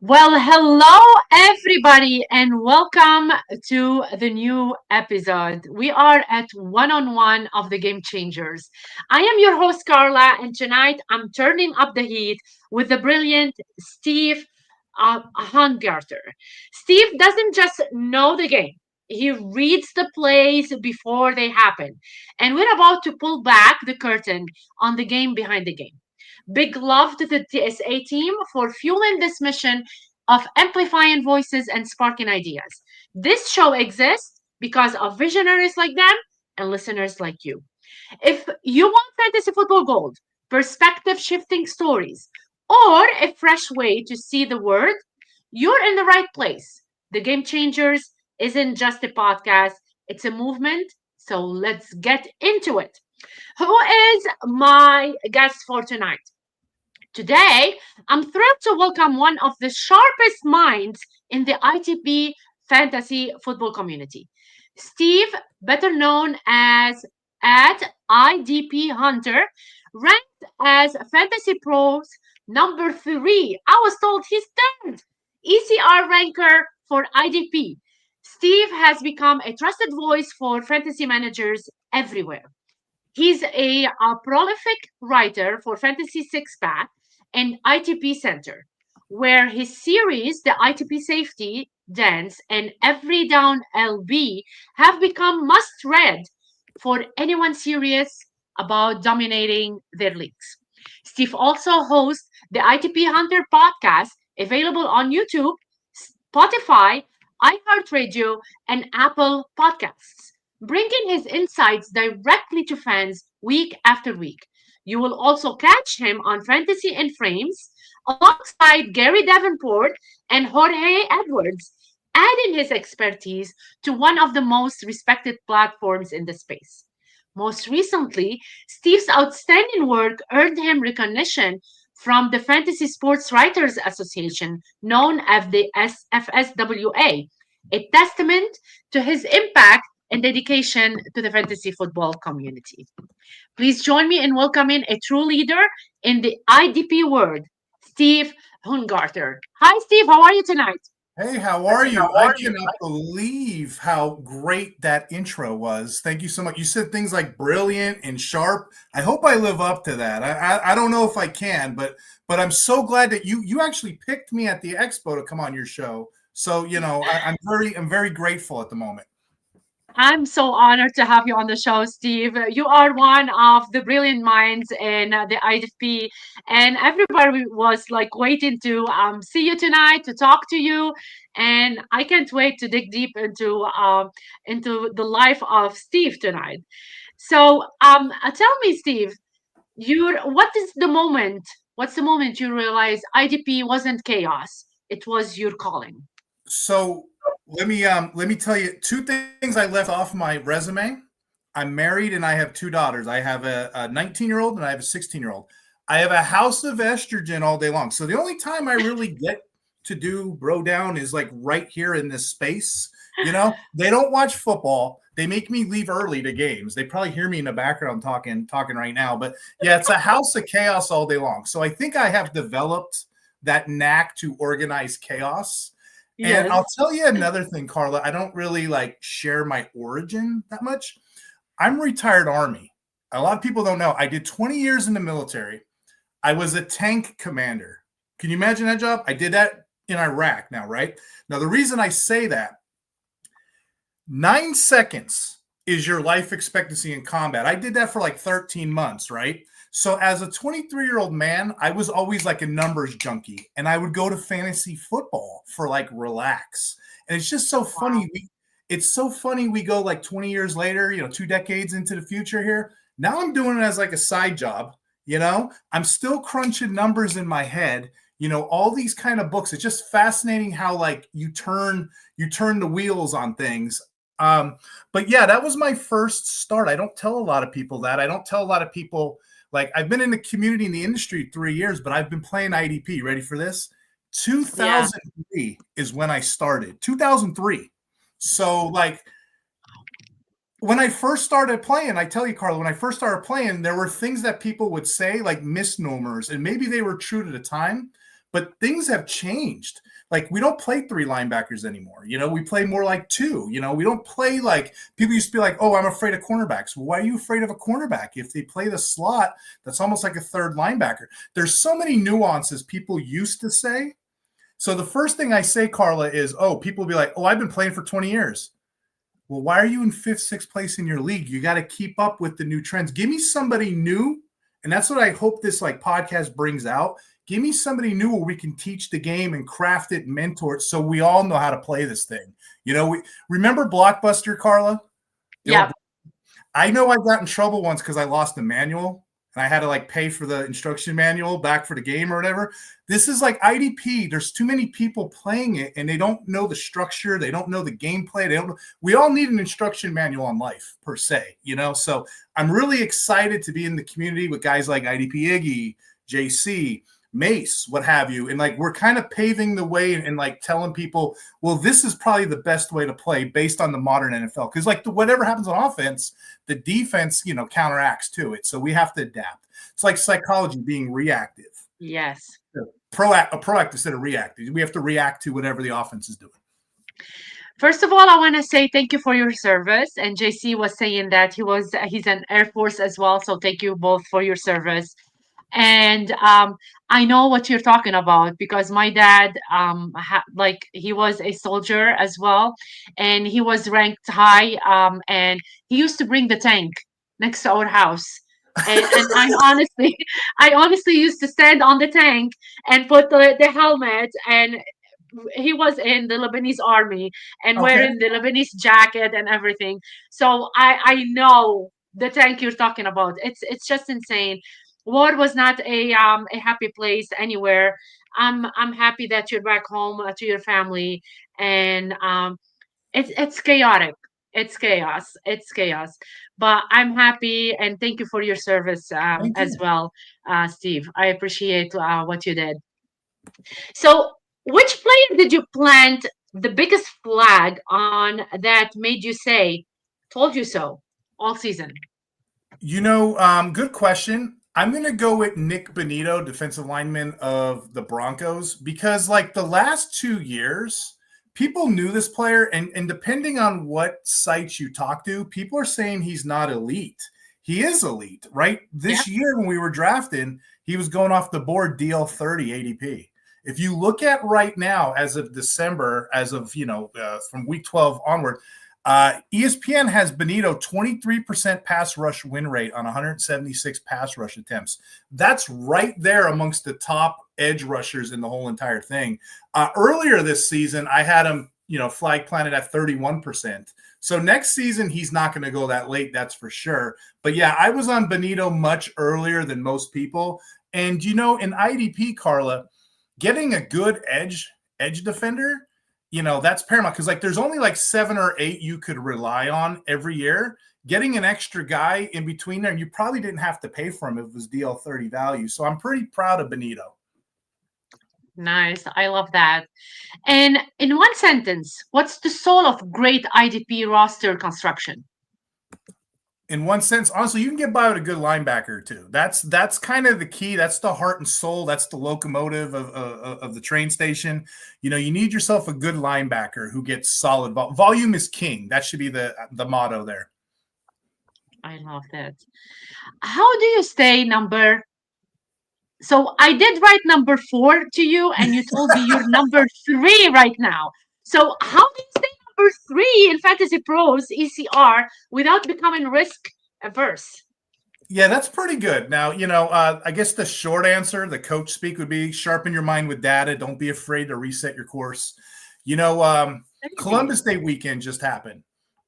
Well, hello everybody, and welcome to the new episode. We are at one-on-one of the Game Changers. I am your host, Carla, and tonight I'm turning up the heat with the brilliant Steve Hungarter. Steve doesn't just know the game. He reads the plays before they happen. And we're about to pull back the curtain on the game behind the game. Big love to the TSA team for fueling this mission of amplifying voices and sparking ideas. This show exists because of visionaries like them and listeners like you. If you want fantasy football gold, perspective shifting stories, or a fresh way to see the world, you're in the right place. The Game Changers isn't just a podcast, it's a movement. So let's get into it. Who is my guest for tonight? Today, I'm thrilled to welcome one of the sharpest minds in the ITP fantasy football community. Steve, better known as at IDP Hunter, ranked as Fantasy Pros number 3. I was told he's third ECR ranker for IDP. Steve has become a trusted voice for fantasy managers everywhere. He's a prolific writer for Fantasy Six Pack and ITP Center, where his series, The ITP Safety Dance and Every Down LB, have become must read for anyone serious about dominating their leagues. Steve also hosts the ITP Hunter podcast, available on YouTube, Spotify, iHeartRadio, and Apple Podcasts, bringing his insights directly to fans week after week. You will also catch him on Fantasy in Frames alongside Gary Davenport and Jorge Edwards, adding his expertise to one of the most respected platforms in the space. Most recently, Steve's outstanding work earned him recognition from the Fantasy Sports Writers Association, known as the FSWA, a testament to his impact and dedication to the fantasy football community. Please join me in welcoming a true leader in the IDP world, Steve Hungarter. Hi, Steve. How are you tonight? Hey, how are you? I cannot believe how great that intro was. Thank you so much. You said things like brilliant and sharp. I hope I live up to that. I don't know if I can, but I'm so glad that you actually picked me at the expo to come on your show. So I'm very grateful at the moment. I'm so honored to have you on the show, Steve. You are one of the brilliant minds in the IDP, and everybody was like waiting to see you tonight to talk to you. And I can't wait to dig deep into the life of Steve tonight. So, tell me, Steve, what is the moment? What's the moment you realize IDP wasn't chaos? It was your calling. So let me tell you two things I left off my resume. I'm married and I have two daughters. I have a 19-year-old and I have a 16-year-old. I have a house of estrogen all day long. So the only time I really get to do bro down is like right here in this space. They don't watch football. They make me leave early to games. They probably hear me in the background talking right now. But yeah, it's a house of chaos all day long. So I think I have developed that knack to organize chaos. And Yes. I'll tell you another thing, Carla. I don't really like share my origin that much. I'm retired Army. A lot of people don't know. I did 20 years in the military. I was a tank commander. Can you imagine that job? I did that in Iraq now, right? Now, the reason I say that, 9 seconds is your life expectancy in combat. I did that for like 13 months, right? So as a 23-year-old man, I was always like a numbers junkie, and I would go to fantasy football for like relax. And it's just so funny. It's so funny we go like 20 years later, 2 decades into the future here. Now I'm doing it as like a side job. I'm still crunching numbers in my head. All these kind of books. It's just fascinating how like you turn the wheels on things. But yeah, that was my first start. I don't tell a lot of people that. I don't tell a lot of people. Like, I've been in the community in the industry 3 years, but I've been playing IDP. Ready for this? Yeah. 2003 is when I started. 2003. So, like, when I first started playing, I tell you, Carla, when I first started playing, there were things that people would say, like misnomers, and maybe they were true to the time. but things have changed. Like, we don't play three linebackers anymore. We play more like two. We don't play like people used to be like, oh, I'm afraid of cornerbacks. Well, why are you afraid of a cornerback? If they play the slot, that's almost like a third linebacker. There's so many nuances people used to say. So the first thing I say, Carla, is, people will be like, oh, I've been playing for 20 years. Well, why are you in fifth, sixth place in your league? You got to keep up with the new trends. Give me somebody new. And that's what I hope this podcast brings out. Give me somebody new where we can teach the game and craft it, mentor it, so we all know how to play this thing. We remember Blockbuster, Carla? Yeah. I know I got in trouble once because I lost the manual and I had to pay for the instruction manual back for the game or whatever. This is like IDP. There's too many people playing it and they don't know the structure. They don't know the gameplay. We all need an instruction manual on life per se, So I'm really excited to be in the community with guys like IDP Iggy, JC, Mace, what have you. And we're kind of paving the way and telling people, well, this is probably the best way to play based on the modern NFL. Because whatever happens on offense, the defense, counteracts to it. So we have to adapt. It's like psychology, being reactive. Yes. Proactive instead of reactive. We have to react to whatever the offense is doing. First of all, I want to say thank you for your service. And JC was saying that he's an Air Force as well. So thank you both for your service. And I know what you're talking about because my dad, he was a soldier as well, and he was ranked high. And he used to bring the tank next to our house. And I honestly used to stand on the tank and put the helmet, and he was in the Lebanese army and wearing the Lebanese jacket and everything. So I know the tank you're talking about. It's just insane. War was not a happy place anywhere. I'm happy that you're back home to your family, and it's chaotic. It's chaos. It's chaos. But I'm happy, and thank you for your service as well, Steve. I appreciate what you did. So, which player did you plant the biggest flag on that made you say, "Told you so," all season? Good question. I'm going to go with Nick Bonito, defensive lineman of the Broncos, because the last 2 years, people knew this player, and depending on what sites you talk to, people are saying he's not elite. He is elite, right? This year when we were drafting, he was going off the board DL 30 ADP. If you look at right now, as of December, from week 12 onward, ESPN has Bonito 23% pass rush win rate on 176 pass rush attempts. That's right there amongst the top edge rushers in the whole entire thing. Earlier this season, I had him, flag planted at 31%. So next season, he's not going to go that late, that's for sure. But yeah, I was on Bonito much earlier than most people. And, in IDP, Carla, getting a good edge defender, that's paramount because there's only 7 or 8 you could rely on every year. Getting an extra guy in between there, and you probably didn't have to pay for him if it was DL 30 value. So I'm pretty proud of Bonito. Nice. I love that. And in one sentence, what's the soul of great IDP roster construction? In one sense, honestly, you can get by with a good linebacker too. That's kind of the key. That's the heart and soul. That's the locomotive of the train station. You need yourself a good linebacker who gets solid volume is king. That should be the motto there. I love that. How do you stay number? So I did write number 4 to you, and you told me you're number 3 right now. So how do you stay number 3 in Fantasy Pros ECR without becoming risk averse? Yeah, that's pretty good. Now, I guess the short answer, the coach speak, would be sharpen your mind with data. Don't be afraid to reset your course. Columbus Day weekend just happened.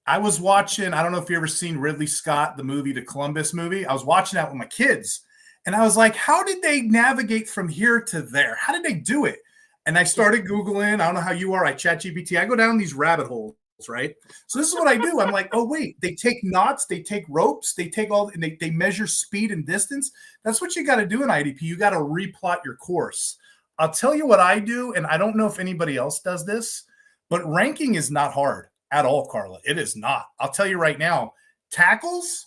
I was watching, I don't know if you ever seen Ridley Scott, the movie, the Columbus movie. I was watching that with my kids. And I was like, how did they navigate from here to there? How did they do it? And I started Googling. I don't know how you are. I chat GPT. I go down these rabbit holes, right? So this is what I do. I'm like, oh, wait, they take knots, they take ropes, they take all, and they measure speed and distance. That's what you got to do in IDP. You got to replot your course. I'll tell you what I do, and I don't know if anybody else does this, but ranking is not hard at all, Carla. It is not. I'll tell you right now, tackles,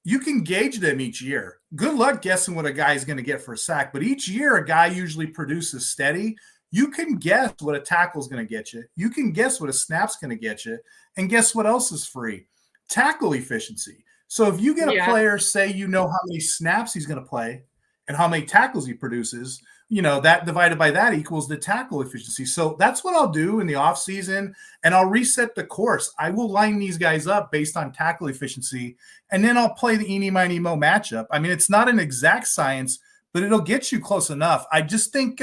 you can gauge them each year. Good luck guessing what a guy is going to get for a sack, but each year a guy usually produces steady. You can guess what a tackle is going to get you. You can guess what a snap's going to get you. And guess what else is free? Tackle efficiency. So if you get a Yeah. player, say you know how many snaps he's going to play and how many tackles he produces, that divided by that equals the tackle efficiency. So that's what I'll do in the offseason, and I'll reset the course. I will line these guys up based on tackle efficiency, and then I'll play the eeny, miny, mo matchup. I mean, it's not an exact science, but it'll get you close enough. I just think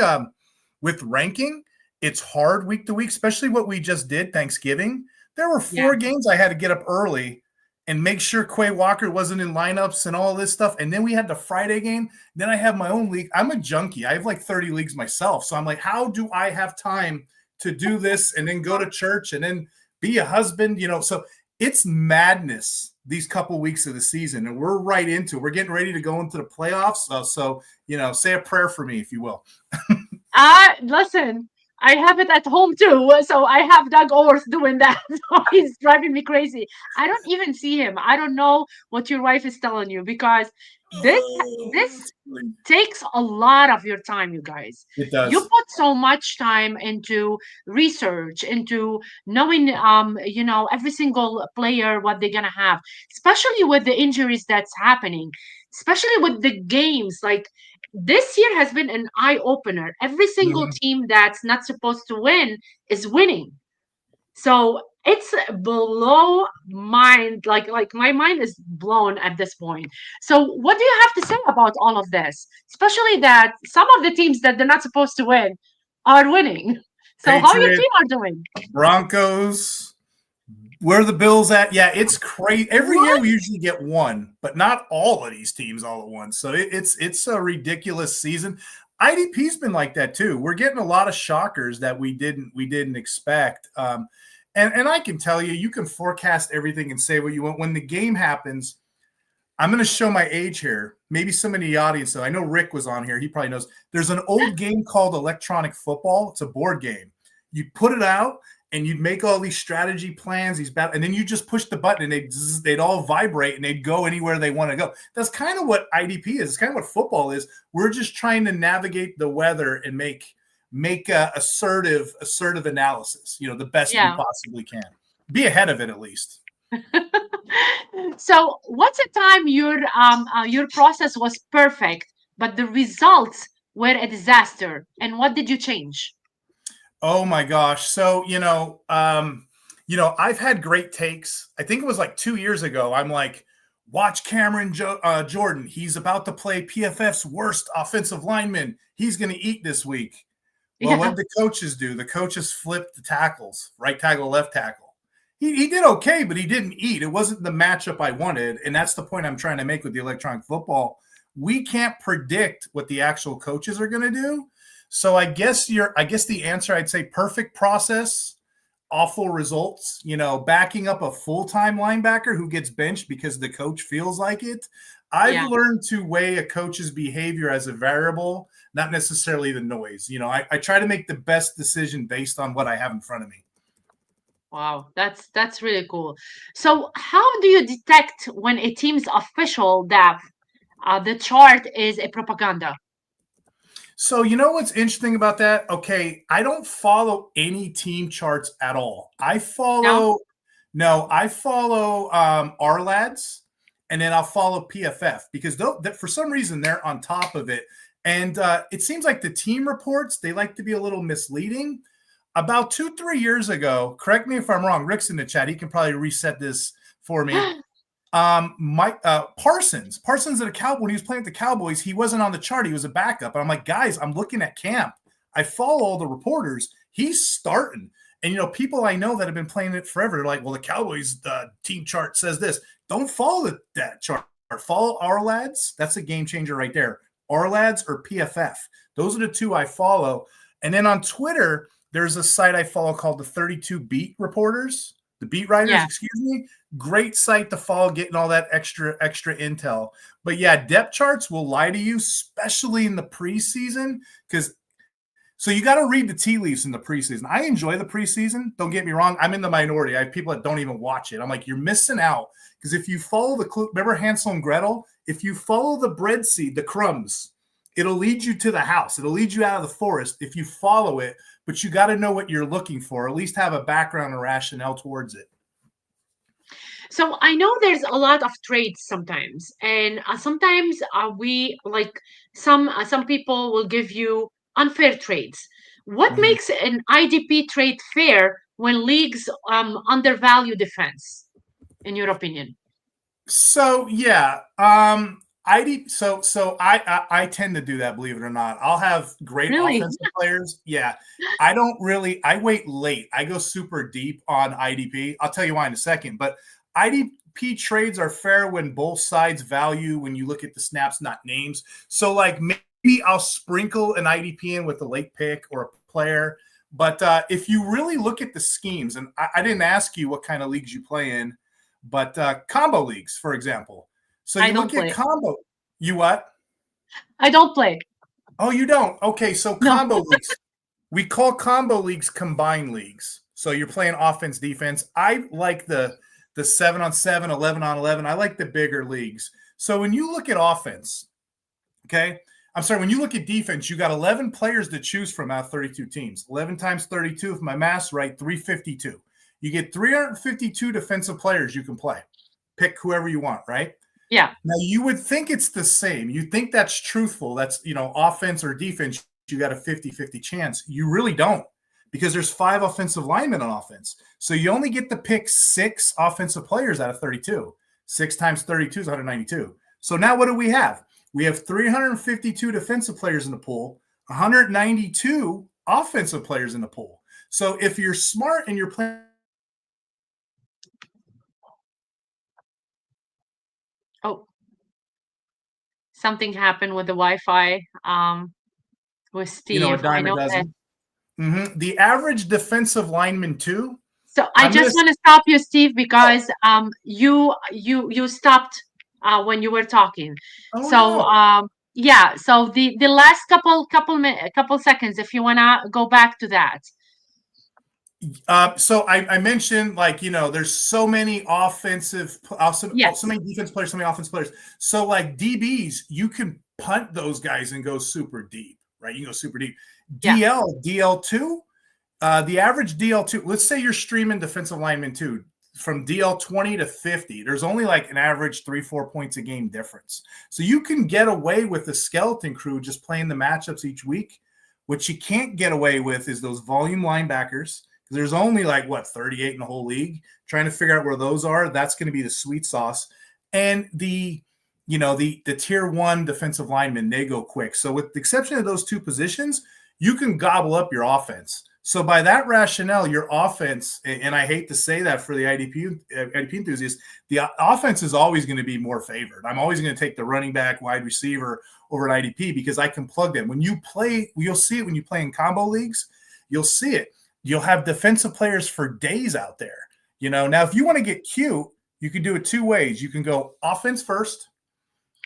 with ranking, it's hard week to week, especially what we just did Thanksgiving. There were Yeah. 4 games I had to get up early and make sure Quay Walker wasn't in lineups and all this stuff. And then we had the Friday game. Then I have my own league. I'm a junkie. I have like 30 leagues myself. So I'm like, how do I have time to do this and then go to church and then be a husband? So it's madness these couple weeks of the season. And we're right into it. We're getting ready to go into the playoffs. So say a prayer for me, if you will. Listen, I have it at home too. So I have Doug Orth doing that. So he's driving me crazy. I don't even see him. I don't know what your wife is telling you, because this this takes a lot of your time, you guys. It You does. put so much time into research, into knowing every single player, what they're gonna have, especially with the injuries that's happening, especially with the games. Like, this year has been an eye opener. Every single Mhm. team that's not supposed to win is winning. So it's below mind, like my mind is blown at this point. So what do you have to say about all of this? Especially that some of the teams that they're not supposed to win are winning. So how your Patriots, team are doing? Broncos, where are the Bills at? Yeah, it's crazy. Every year What? we usually get one, but not all of these teams all at once. So it's a ridiculous season. IDP's been like that too. We're getting a lot of shockers that we didn't expect. And I can tell you, you can forecast everything and say what you want. When the game happens, I'm going to show my age here. Maybe some in the audience, though. I know Rick was on here. He probably knows. There's an old game called electronic football. It's a board game. You put it out, and you'd make all these strategy plans, and then you just push the button, and they'd all vibrate, and they'd go anywhere they want to go. That's kind of what IDP is. It's kind of what football is. We're just trying to navigate the weather and make assertive analysis. The best we Yeah. possibly can. Be ahead of it at least. So what's a time your process was perfect, but the results were a disaster, and what did you change? Oh my gosh. So, I've had great takes. I think it was like 2 years ago. I'm like, watch Jordan. He's about to play PFF's worst offensive lineman. He's going to eat this week. Well, what Yeah. did the coaches do? The coaches flipped the tackles, right tackle, left tackle. He did okay, but he didn't eat. It wasn't the matchup I wanted. And that's the point I'm trying to make with the electronic football. We can't predict what the actual coaches are going to do. So I guess the answer, I'd say perfect process, awful results. Backing up a full-time linebacker who gets benched because the coach feels like it. I've Yeah. learned to weigh a coach's behavior as a variable, not necessarily the noise. I try to make the best decision based on what I have in front of me. Wow, that's really cool. So how do you detect when a team's official that the chart is a propaganda? So what's interesting about that? Okay, I don't follow any team charts at all. I No? follow our lads, and then I'll follow PFF because for some reason they're on top of it. And it seems like the team reports, they like to be a little misleading. About 2-3 years ago, correct me if I'm wrong, Rick's in the chat. He can probably reset this for me. Mike Parsons at when he was playing with the Cowboys, he wasn't on the chart. He was a backup. And I'm like, guys, I'm looking at camp. I follow all the reporters. He's starting. And people I know that have been playing it forever, they're like, well, the Cowboys team chart says this. Don't follow that chart. Follow our lads. That's a game changer right there. Our lads or PFF. Those are the two I follow. And then on Twitter, there's a site I follow called the 32 Beat Reporters. The beat writers, Yeah. excuse me. Great site to follow, getting all that extra intel. But yeah, depth charts will lie to you, especially in the preseason, because So you got to read the tea leaves in the preseason. I enjoy the preseason. Don't get me wrong. I'm in the minority. I have people that don't even watch it. I'm like, you're missing out. Because if you follow the clue, remember Hansel and Gretel? If you follow the bread seed, the crumbs, it'll lead you to the house. It'll lead you out of the forest if you follow it. But you got to know what you're looking for, at least have a background and rationale towards it. So I know there's a lot of trades sometimes, and sometimes we like some people will give you unfair trades. What Mhm. makes an IDP trade fair when leagues undervalue defense, in your opinion? So yeah, I tend to do that. Believe it or not, I'll have great Really? offensive players. Yeah, I don't really. I wait late. I go super deep on IDP. I'll tell you why in a second. But IDP trades are fair when both sides value when you look at the snaps, not names. So like maybe I'll sprinkle an IDP in with a late pick or a player. But if you really look at the schemes, and I didn't ask you what kind of leagues you play in, but combo leagues, for example. So I you don't look at play. combo. You what? I don't play. Oh, you don't? Okay, so No. combo leagues. We call combo leagues combined leagues. So you're playing offense, defense. I like the 7-on-7, 11-on-11. I like the bigger leagues. So when you look at offense, okay, I'm sorry, when you look at defense, you got 11 players to choose from out of 32 teams. 11 times 32, if my math's right, 352. You get 352 defensive players you can play. Pick whoever you want, right? Yeah. Now you would think it's the same. You think that's truthful. That's, offense or defense, you got a 50-50 chance. You really don't, because there's 5 offensive linemen on offense. So you only get to pick 6 offensive players out of 32. 6 times 32 is 192. So now what do we have? We have 352 defensive players in the pool, 192 offensive players in the pool. So if you're smart and you're playing, Oh, something happened with the Wi-Fi with a Steve. I dime a know that. dozen. The average defensive lineman too. So I I'm gonna. just want to stop you, Steve, Oh, because you stopped when you were talking. oh So no. yeah, so the last couple seconds, if you wanna go back to that. So I mentioned, like, there's so many offensive, also so Yes. many defense players, so many offense players. So like DBs, you can punt those guys and go super deep, right? You can go super deep. Yeah. DL2, the average DL2. Let's say you're streaming defensive linemen too, from DL20 to 50. There's only like an average 3-4 points a game difference. So you can get away with the skeleton crew just playing the matchups each week. What you can't get away with is those volume linebackers. There's only like 38 in the whole league. Trying to figure out where those are, that's going to be the sweet sauce. And the tier 1 defensive linemen, they go quick. So with the exception of those 2 positions, you can gobble up your offense. So by that rationale, your offense, and I hate to say that for the IDP enthusiasts, the offense is always going to be more favored. I'm always going to take the running back, wide receiver over an IDP because I can plug them. When you play, you'll see it when you play in combo leagues. You'll see it. You'll have defensive players for days out there. Now if you want to get cute, you can do it 2 ways. You can go offense first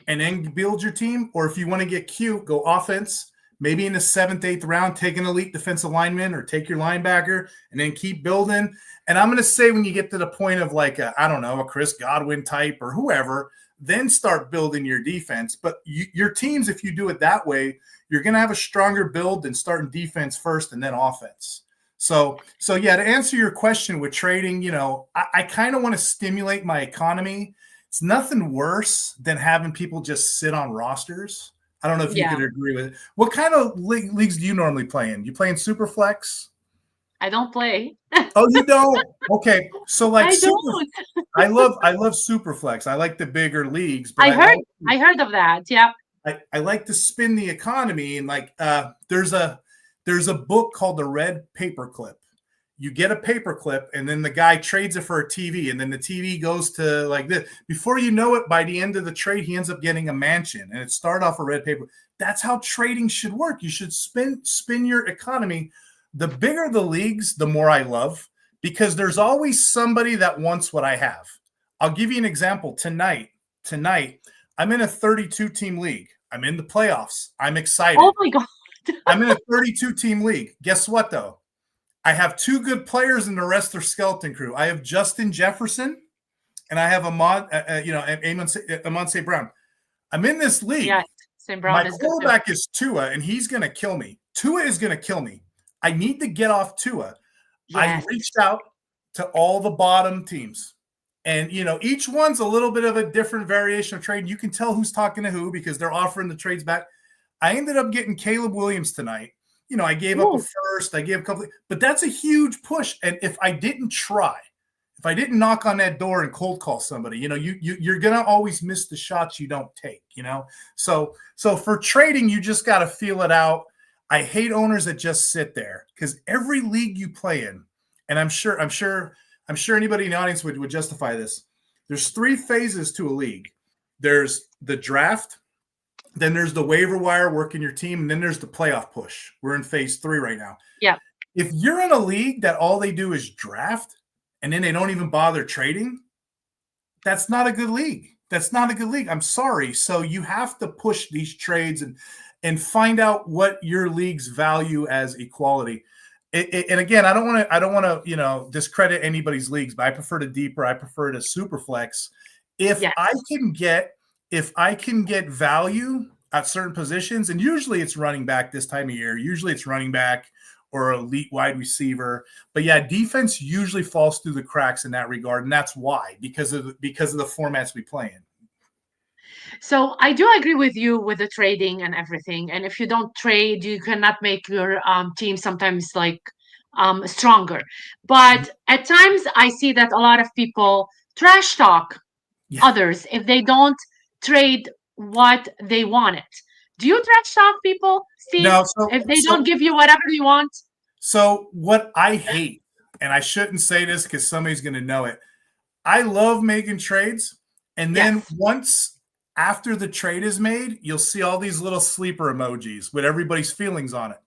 and then build your team. Or if you want to get cute, go offense, maybe in the 7th, 8th round, take an elite defensive lineman or take your linebacker and then keep building. And I'm going to say when you get to the point of like, a Chris Godwin type or whoever, then start building your defense. But your teams, if you do it that way, you're going to have a stronger build than starting defense first and then offense. So yeah, to answer your question with trading, I kind of want to stimulate my economy. It's nothing worse than having people just sit on rosters. I don't know if you Yeah. could agree with it. What kind of leagues do you normally play in? You play in Superflex? I don't play. Oh, you don't? Okay. So like I don't. I love Superflex. I like the bigger leagues, but I I heard like I heard of that. Yeah. I like to spin the economy, and like there's a book called The Red Paperclip. You get a paperclip, and then the guy trades it for a TV, and then the TV goes to like this. Before you know it, by the end of the trade, he ends up getting a mansion, and it started off a red paper. That's how trading should work. You should spin your economy. The bigger the leagues, the more I love, because there's always somebody that wants what I have. I'll give you an example. Tonight, I'm in a 32 team league. I'm in the playoffs. I'm Oh excited. my God. I'm in a 32 team league. Guess what though? I have two good players and the rest are skeleton crew. I have Justin Jefferson and I have Amon St. Brown. I'm in this Yes, league. St. My Brown is good too. quarterback is Tua, and he's going to kill me. Tua is going to kill me. I need to get off Tua. I Yes. reached out to all the bottom teams. And, each one's a little bit of a different variation of trade. You can tell who's talking to who because they're offering the trades back. I ended up getting Caleb Williams tonight. I gave up a first. I gave a couple, but that's a huge push. And if I didn't try, if I didn't knock on that door and cold call somebody, you're gonna always miss the shots you don't take. So for trading, you just got to feel it out. I hate owners that just sit there because every league you play in, and I'm sure anybody in the audience would justify this. There's 3 phases to a league. There's the draft, then there's the waiver wire working your team, and then there's the playoff push. We're in phase 3 right now. Yeah. If you're in a league that all they do is draft and then they don't even bother trading, that's not a good league. That's not a good league. I'm sorry. So you have to push these trades and find out what your leagues value as equality. And again, I don't want to discredit anybody's leagues, but I prefer to deeper. I prefer to super flex. If I can get value at certain positions, and usually it's running back this time of year. Usually it's running back or elite wide receiver. But yeah, defense usually falls through the cracks in that regard, and that's why because of the formats we play in. So I do agree with you with the trading and everything. And if you don't trade, you cannot make your team sometimes stronger. But at times I see that a lot of people trash talk others if they don't trade what they wanted. Do you trash talk people, Steve? No, if they don't give you whatever you want? So what I hate, and I shouldn't say this because somebody's going to know it, I love making trades. And then once after the trade is made, you'll see all these little sleeper emojis with everybody's feelings on it.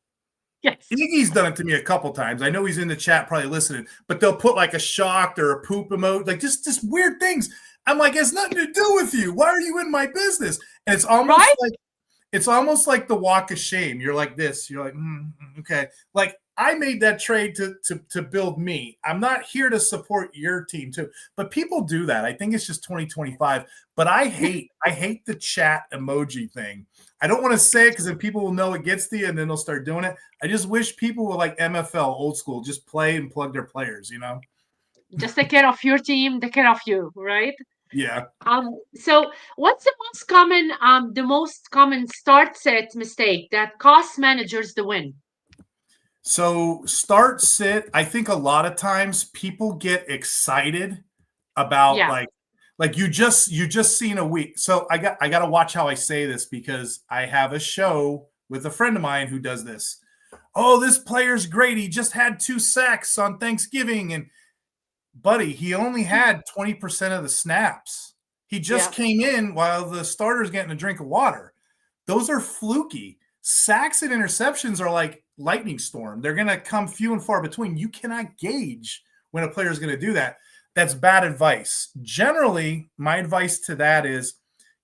Yes. Iggy's done it to me a couple times. I know he's in the chat probably listening, but they'll put like a shocked or a poop emoji, like just weird things. I'm like, it's nothing to do with you. Why are you in my business? And it's almost like the walk of shame. You're like this. You're like, okay. Like I made that trade to build me. I'm not here to support your team too. But people do that. I think it's just 2025. But I hate the chat emoji thing. I don't want to say it because then people will know it gets to you and then they'll start doing it. I just wish people were like MFL, old school, just play and plug their players, Just take care of your team, take care of you, right? Yeah. So what's the most common start set mistake that costs managers the win? So start sit, I think a lot of times people get excited about like you just seen a week. So I got to watch how I say this because I have a show with a friend of mine who does this. Oh, this player's great. He just had 2 sacks on Thanksgiving. And buddy, he only had 20% of the snaps. He just came in while the starter's getting a drink of water. Those are fluky. Sacks and interceptions are like lightning storm. They're going to come few and far between. You cannot gauge when a player is going to do that. That's bad advice. Generally, my advice to that is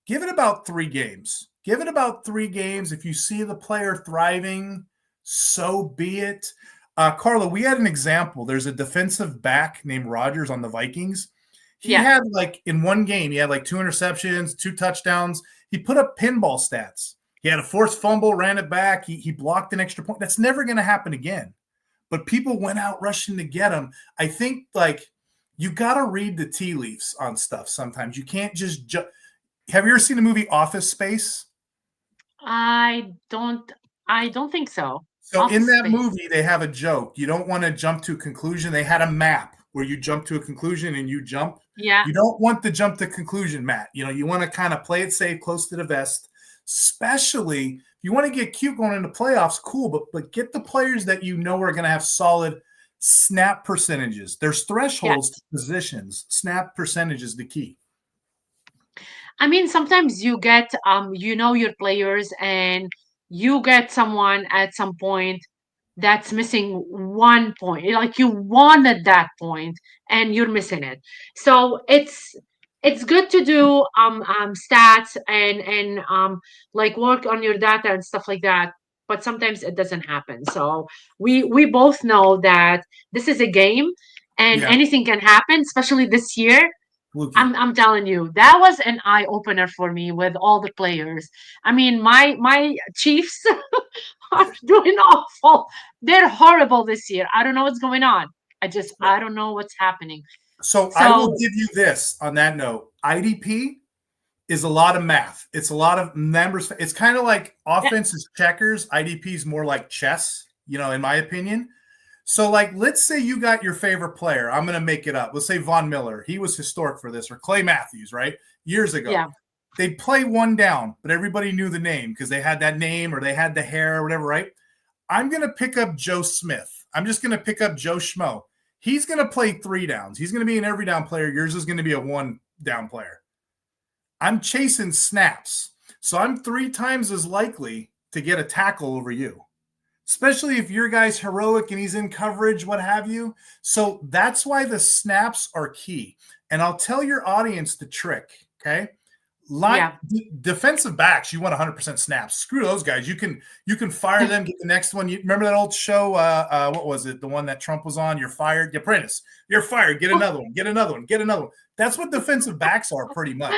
give it about 3 games. Give it about 3 games. If you see the player thriving, so be it. Carla, we had an example. There's a defensive back named Rodgers on the Vikings. He had in one game, he had 2 interceptions, 2 touchdowns. He put up pinball stats. He had a forced fumble, ran it back. He blocked an extra point. That's never going to happen again. But people went out rushing to get him. I think you got to read the tea leaves on stuff sometimes. You can't just have you ever seen the movie Office Space? I don't think so. So in that movie, they have a joke. You don't want to jump to a conclusion. They had a map where you jump to a conclusion and you jump. Yeah. You don't want to jump to conclusion, Matt. You want to kind of play it safe, close to the vest. Especially if you want to get cute going into playoffs, cool. But get the players that are going to have solid snap percentages. There's thresholds to positions. Snap percentage is the key. I mean, sometimes you get your players and you get someone at some point that's missing 1 point. Like you wanted that point and you're missing it. So it's good to do stats and work on your data and stuff like that. but sometimes it doesn't happen. So we both know that this is a game and Yeah, anything can happen, especially this year. fluky. I'm telling you, that was an eye opener for me with all the players. I mean, my Chiefs are doing awful. They're horrible this year. I don't know what's going on. I don't know what's happening. So I will So give you this on that note. IDP is a lot of math. It's a lot of numbers. It's kind of like yeah, offense is checkers. IDP is more like chess, in my opinion. So, like, let's say you got your favorite player. I'm going to make it up. Let's say Von Miller. He was historic for this, or Clay Matthews, right? Years ago. yeah, They'd play one down, but everybody knew the name because they had that name or they had the hair or whatever, right? I'm going to pick up Joe Smith. I'm just going to pick up Joe Schmo. He's going to play three downs. He's going to be an every down player. Yours is going to be a one down player. I'm chasing snaps. So I'm 3 times as likely to get a tackle over you, especially if your guy's heroic and he's in coverage, what have you. So that's why the snaps are key. And I'll tell your audience the trick, okay? yeah. Defensive backs, you want 100% snaps. Screw those guys. You can fire them, get the next one. You remember that old show? What was it? The one that Trump was on? You're fired. The Apprentice. You're fired. Get another one. Get another one. Get another one. That's what defensive backs are pretty much.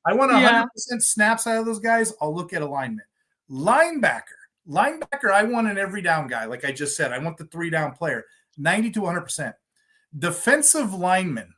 I want Yeah. 100% snaps out of those guys. I'll look at alignment. Linebacker, I want an every down guy. Like I just said, I want the 3 down player, 90 to 100%. Defensive lineman,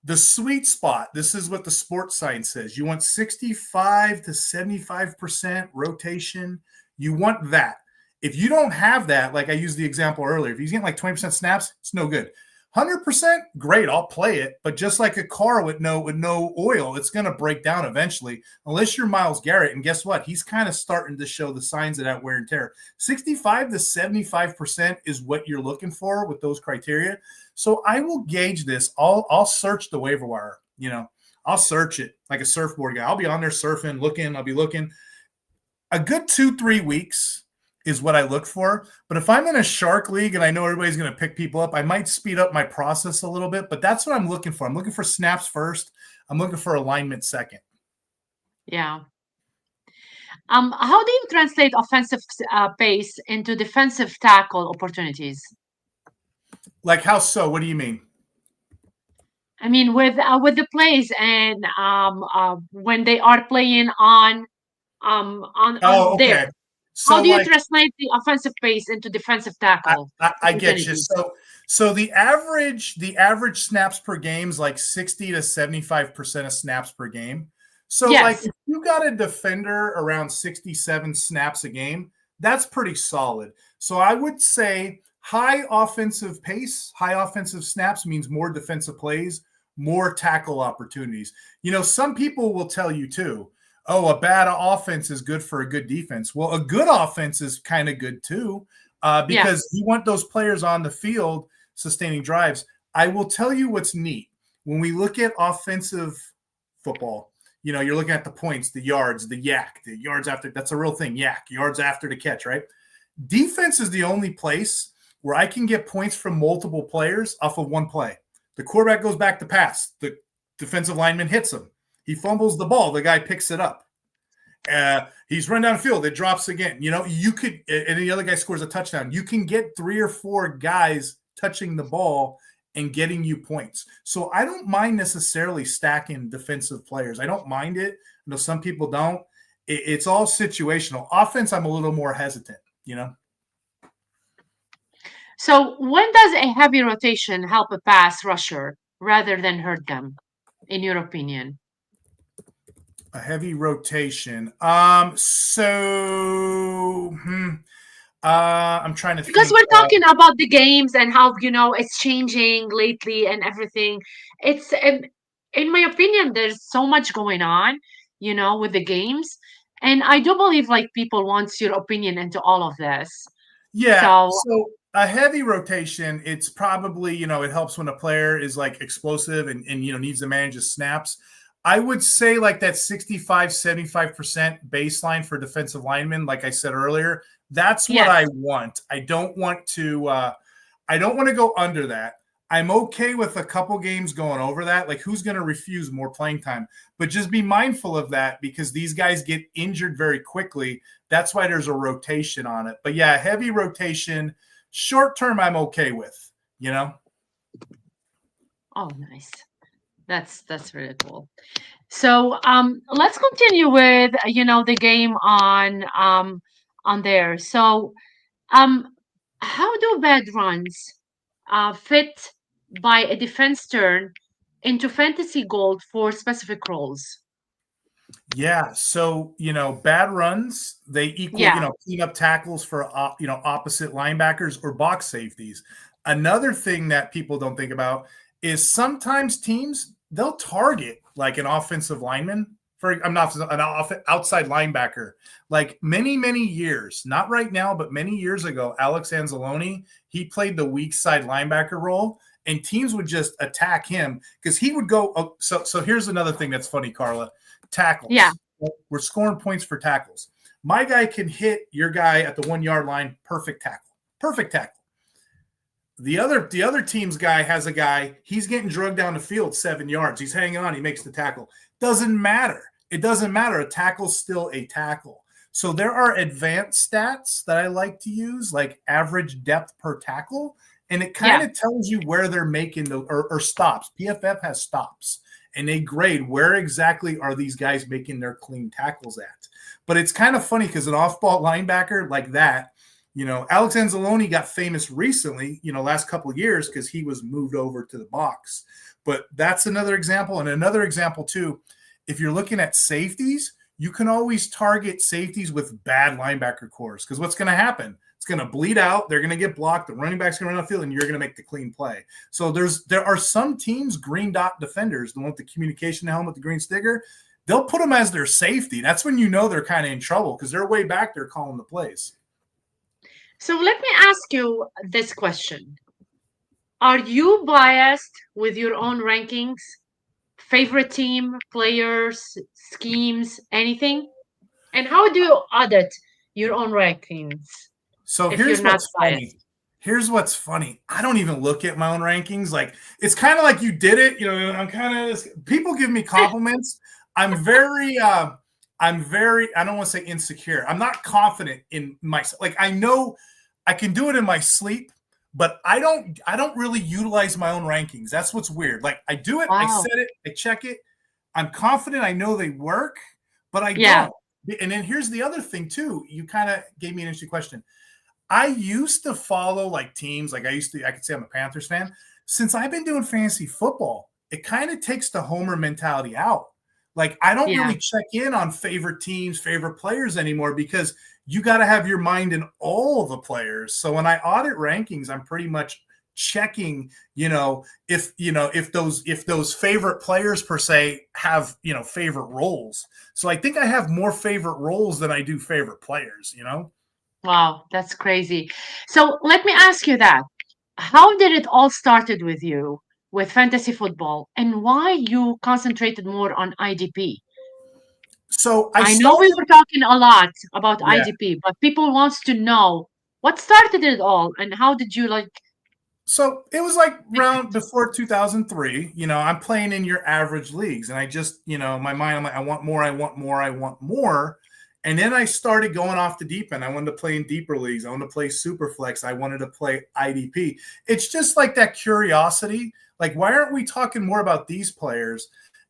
the sweet spot, this is what the sports science says. You want 65 to 75% rotation. You want that. If you don't have that, like I used the example earlier, if he's getting like 20% snaps, it's no good. 100%, great, I'll play it. But just like a car with no oil, it's going to break down eventually, unless you're Myles Garrett. And guess what? He's kind of starting to show the signs of that wear and tear. 65 to 75% is what you're looking for with those criteria. So I will gauge this. I'll search the waiver wire. I'll search it like a surfboard guy. I'll be on there surfing, looking. I'll be looking. A good 2-3 weeks is what I look for. But if I'm in a shark league and I know everybody's going to pick people up, I might speed up my process a little bit. But that's what I'm looking for. I'm looking for snaps first. I'm looking for alignment second. Yeah. How do you translate offensive pace into defensive tackle opportunities? Like how so? What do you mean? I mean, with the plays and when they are playing on Oh, there, okay. how So do you like translate the offensive pace into defensive tackle I get you. opportunities? So the average snaps per game is like 60 to 75% of snaps per game. So like Yes, if you got a defender around 67 snaps a game, that's pretty solid. So I would say high offensive pace, high offensive snaps means more defensive plays, more tackle opportunities. Some people will tell you too, oh, a bad offense is good for a good defense. Well, a good offense is kind of good too, because yes, you want those players on the field sustaining drives. I will tell you what's neat. When we look at offensive football, you're looking at the points, the yards, the yak, the yards after. That's a real thing, yak, yards after the catch, right? Defense is the only place where I can get points from multiple players off of one play. The quarterback goes back to pass. The defensive lineman hits him. He fumbles the ball. The guy picks it up. He's run downfield. It drops again. You could, and the other guy scores a touchdown. You can get 3 or 4 guys touching the ball and getting you points. So I don't mind necessarily stacking defensive players. I don't mind it. I know some people don't. It's all situational. Offense, I'm a little more hesitant. So when does a heavy rotation help a pass rusher rather than hurt them, in your opinion? A heavy rotation. I'm trying to Because think. we're talking about the games and how it's changing lately and everything. It's in my opinion, there's so much going on, with the games, and I do believe like people wants your opinion into all of this. Yeah. So So a heavy rotation, it's probably, it helps when a player is like explosive and needs to manage his snaps. I would say like that 65, 75% baseline for defensive linemen, like I said earlier, that's what yes, I want. I don't want to go under that. I'm okay with a couple games going over that. Like, who's going to refuse more playing time? But just be mindful of that because these guys get injured very quickly. That's why there's a rotation on it. But yeah, heavy rotation, short term, I'm okay with, you know? Oh, nice. That's really cool. So let's continue with the game on there. So um how do bad runs fit by a defense turn into fantasy gold for specific roles? Yeah. So, bad runs, they equal, Yeah, cleanup tackles for, opposite linebackers or box safeties. Another thing that people don't think about is sometimes teams, they'll target like an offensive lineman for, I'm not an outside linebacker. Like many years, not right now, but many years ago, Alex Anzalone, he played the weak side linebacker role. And teams would just attack him because he would go. Oh, so here's another thing that's funny, Carla. yeah, Tackles. We're scoring points for tackles. My guy can hit your guy at the 1 yard line. Perfect tackle. Perfect tackle. The other team's guy has a guy. He's getting drugged down the field 7 yards. He's hanging on. He makes the tackle. Doesn't matter. It doesn't matter. A tackle's still a tackle. So there are advanced stats that I like to use, like average depth per tackle, and it kind yeah. of tells you where they're making or stops. PFF has stops, and they grade where exactly are these guys making their clean tackles at. But it's kind of funny because an off-ball linebacker like that, Alex Anzalone got famous recently, last couple of years because he was moved over to the box. But that's another example. And another example, too, if you're looking at safeties, you can always target safeties with bad linebacker cores because what's going to happen? It's going to bleed out. They're going to get blocked. The running back's going to run out the field, and you're going to make the clean play. So there are some teams, green dot defenders, the one with the communication helmet, the green sticker, they'll put them as their safety. That's when you know they're kind of in trouble because they're way back there calling the plays. So let me ask you this question. Are you biased with your own rankings? Favorite team, players, schemes, anything? And how do you audit your own rankings So if you're here's not what's funny. biased? Here's what's funny. I don't even look at my own rankings. Like it's kind of like you did it. I'm kind of people give me compliments. I'm very I don't want to say insecure. I'm not confident in myself. Like I know I can do it in my sleep, but I don't really utilize my own rankings. That's what's weird. Like I do it, I Wow. set it, I check it. I'm confident I know they work, but I Yeah. don't. And then here's the other thing too. You kind of gave me an interesting question. I used to follow like teams, like I could say I'm a Panthers fan. Since I've been doing fantasy football, it kind of takes the homer mentality out. Like I don't Yeah. really check in on favorite teams, favorite players anymore because you got to have your mind in all the players. So when I audit rankings, I'm pretty much checking, if those favorite players per se have, favorite roles. So I think I have more favorite roles than I do favorite players. Wow. That's crazy. So let me ask you that. How did it all started with you with fantasy football and why you concentrated more on IDP? So I I know we started, were talking a lot about yeah. IDP, but people wants to know what started it all and how did you like So it was like pick around it? before 2003. I'm playing in your average leagues, and I just, my mind, I'm like, I want more, I want more, I want more. And then I started going off the deep end. I wanted to play in deeper leagues. I wanted to play Superflex. I wanted to play IDP. It's just like that curiosity. Like, why aren't we talking more about these players?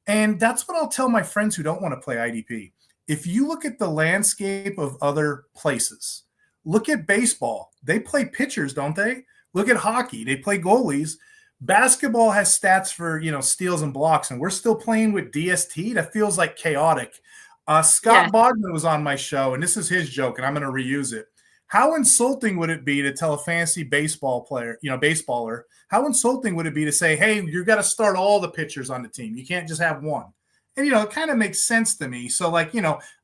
And that's what I'll tell my friends who don't want to play IDP. If you look at the landscape of other places, look at baseball. They play pitchers, don't they? Look at hockey. They play goalies. Basketball has stats for, steals and blocks, and we're still playing with DST. That feels like chaotic. Yes. Scott Bogman was on my show, and this is his joke, and I'm going to reuse it. How insulting would it be to tell a fantasy baseball player, baseballer, how insulting would it be to say, hey, you got to start all the pitchers on the team. You can't just have one. And, it kind of makes sense to me. So, like,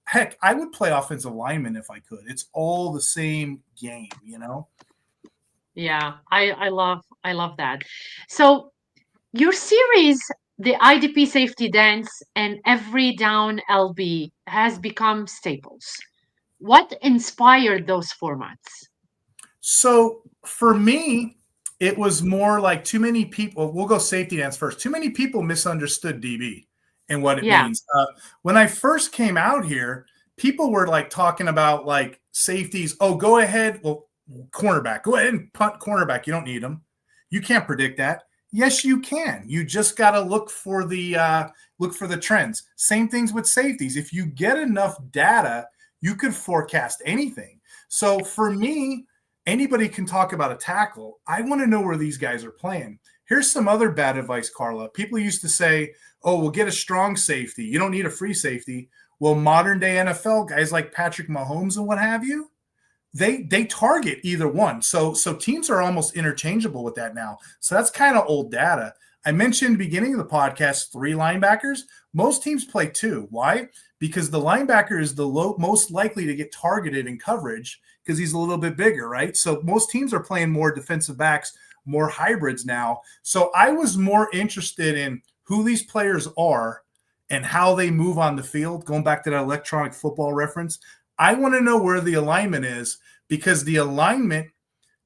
heck, I would play offensive lineman if I could. It's all the same game. Yeah. I love that. So your series, the IDP safety dance and every down LB has become staples. What inspired those formats? So for me, it was more like too many people. We'll go safety dance first. Too many people misunderstood DB and what it Yeah. means. When I first came out here, people were like talking about like safeties. Oh, go ahead. Well, cornerback. Go ahead and punt cornerback. You don't need them. You can't predict that. Yes, you can. You just got to look for the trends. Same things with safeties. If you get enough data, you could forecast anything. So for me, anybody can talk about a tackle. I want to know where these guys are playing. Here's some other bad advice, Carla. People used to say, oh, we'll get a strong safety. You don't need a free safety. Well, modern day NFL guys like Patrick Mahomes and what have you, they target either one. So teams are almost interchangeable with that now. So that's kind of old data. I mentioned beginning of the podcast 3 linebackers. Most teams play 2. Why? Because the linebacker is the most likely to get targeted in coverage because he's a little bit bigger, right? So most teams are playing more defensive backs, more hybrids now. So I was more interested in who these players are and how they move on the field, going back to that electronic football reference. I want to know where the alignment is because the alignment,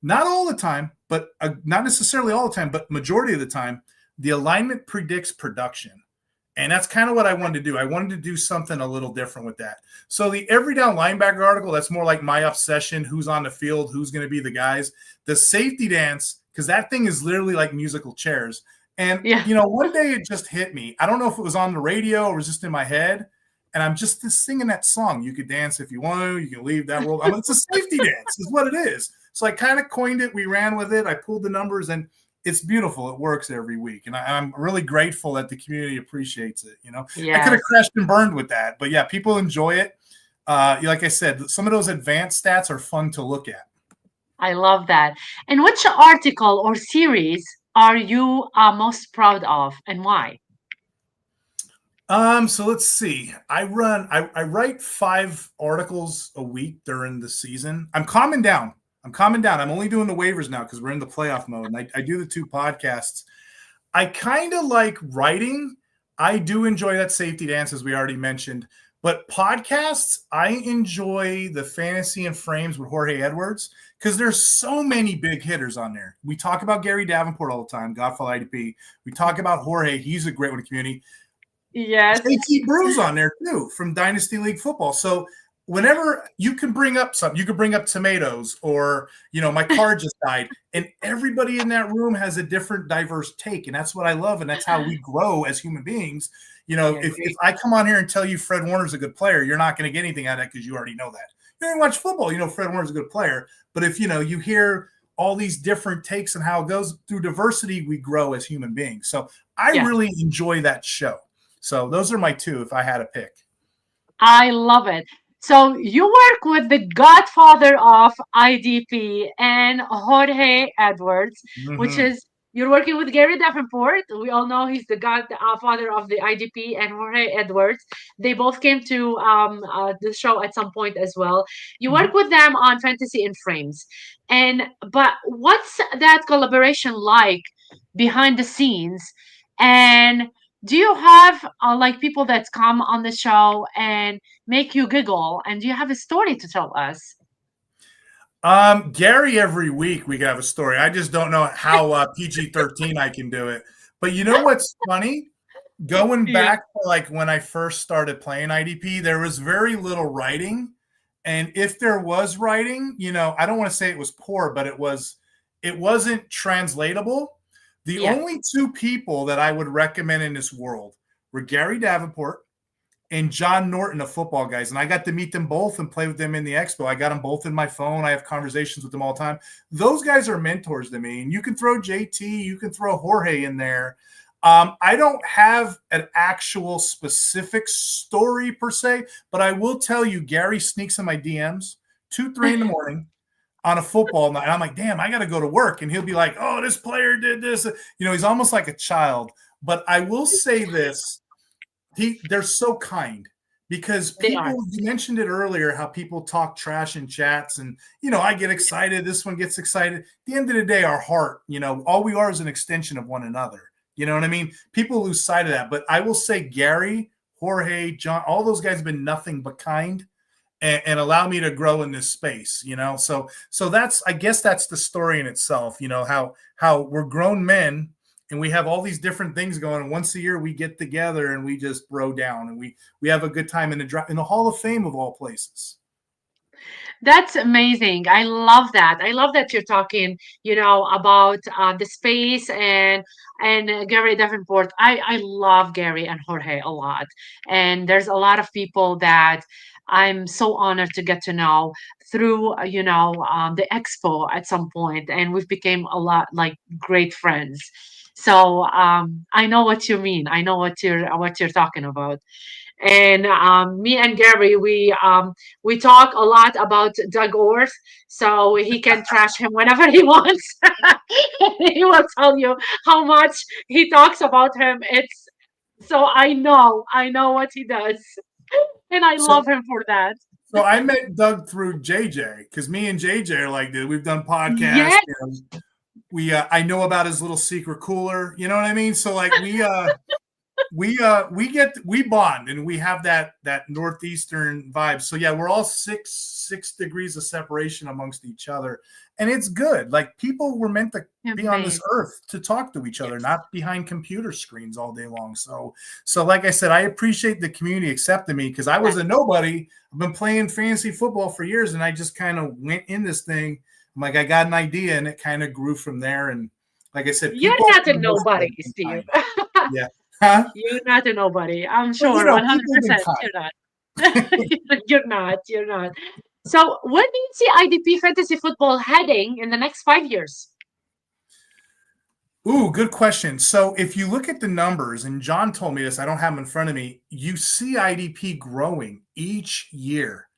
not all the time, but not necessarily all the time, but majority of the time, the alignment predicts production. And that's kind of what I wanted to do. I wanted to do something a little different with that. So the every down linebacker article, that's more like my obsession, who's on the field, who's going to be the guys. The safety dance, because that thing is literally like musical chairs. And, Yeah. One day it just hit me. I don't know if it was on the radio or was just in my head. And I'm just singing that song. You could dance if you want to. You can leave that world. It's a safety dance is what it is. So I kind of coined it. We ran with it. I pulled the numbers, and it's beautiful. It works every week. And I'm really grateful that the community appreciates it. I could have Yes. crashed and burned with that. But, yeah, people enjoy it. Like I said, some of those advanced stats are fun to look at. I love that. And which article or series are you most proud of and why? So let's see. I write 5 articles a week during the season. I'm calming down. I'm only doing the waivers now because we're in the playoff mode. And I do the 2 podcasts. I kind of like writing. I do enjoy that safety dance, as we already mentioned. But podcasts, I enjoy the fantasy and frames with Jorge Edwards because there's so many big hitters on there. We talk about Gary Davenport all the time, Godfall IDP. We talk about Jorge. He's a great one in the community. Yes. JT Brew's on there too from Dynasty League Football. So whenever you can bring up something, you can bring up tomatoes or, my car just died. And everybody in that room has a different diverse take. And that's what I love. And that's how we grow as human beings. If I come on here and tell you Fred Warner's a good player, you're not going to get anything out of it because you already know that. You don't watch football, Fred Warner's a good player. But if, you hear all these different takes and how it goes through diversity, we grow as human beings. So I really enjoy that show. So those are my 2 if I had to pick. I love it. So you work with the godfather of IDP and Jorge Edwards, which Mm-hmm. is you're working with Gary Davenport. We all know he's the godfather of the IDP, and Jorge Edwards. They both came to the show at some point as well. You Mm-hmm. work with them on Fantasy in Frames, but what's that collaboration like behind the scenes? And do you have like people that come on the show and make you giggle? And do you have a story to tell us? Gary, every week we have a story. I just don't know how PG-13 I can do it. But you know what's funny? Going Yeah. back to like when I first started playing IDP, there was very little writing. And if there was writing, I don't want to say it was poor, but it wasn't translatable. The Yeah. only 2 people that I would recommend in this world were Gary Davenport and John Norton of Football Guys. And I got to meet them both and play with them in the expo. I got them both in my phone. I have conversations with them all the time. Those guys are mentors to me. And you can throw JT, you can throw Jorge in there. I don't have an actual specific story per se, but I will tell you, Gary sneaks in my DMs 2, 3 in the morning on a football night. I'm like, damn, I got to go to work. And he'll be like, oh, this player did this. He's almost like a child. But I will say this. They're so kind because They are. you mentioned it earlier, how people talk trash in chats and, I get excited. This one gets excited. At the end of the day, our heart, all we are is an extension of one another. You know what I mean? People lose sight of that. But I will say Gary, Jorge, John, all those guys have been nothing but kind. and allow me to grow in this space, so that's, I guess that's the story in itself, how we're grown men and we have all these different things going, and once a year we get together and we just bro down, and we have a good time in the Hall of Fame of all places. That's amazing. I love that. I love that you're talking, about the space and Gary Davenport. I love Gary and Jorge a lot, and there's a lot of people that I'm so honored to get to know through, the expo at some point, and we've become a lot like great friends. So I know what you mean. I know what you're talking about. And me and Gary, we talk a lot about Doug Orth, so he can trash him whenever he wants. He will tell you how much he talks about him. It's so I know what he does, and I So love him for that. so I met Doug through JJ, because me and JJ are like, dude, we've done podcasts. Yes, I know about his little secret cooler. You know what I mean? So like we bond, and we have that northeastern vibe. So yeah, we're all six degrees of separation amongst each other, and it's good. Like, people were meant to be on this amazing. earth to talk to each other, Yes. not behind computer screens all day long. So like I said, I appreciate the community accepting me, because I was Yes. a nobody. I've been playing fantasy football for years, and I just kind of went in this thing. I'm like, I got an idea, and it kind of grew from there. And like I said, You're people not for a the most part nobody, have been Steve. kind. Yeah. Huh? You're not a nobody. I'm But sure, one hundred people have been percent. kind. You're not. You're not. You're not. So, where do you see IDP fantasy football heading in the next 5 years? Ooh, good question. So if you look at the numbers, and John told me this, I don't have them in front of me, you see IDP growing each year.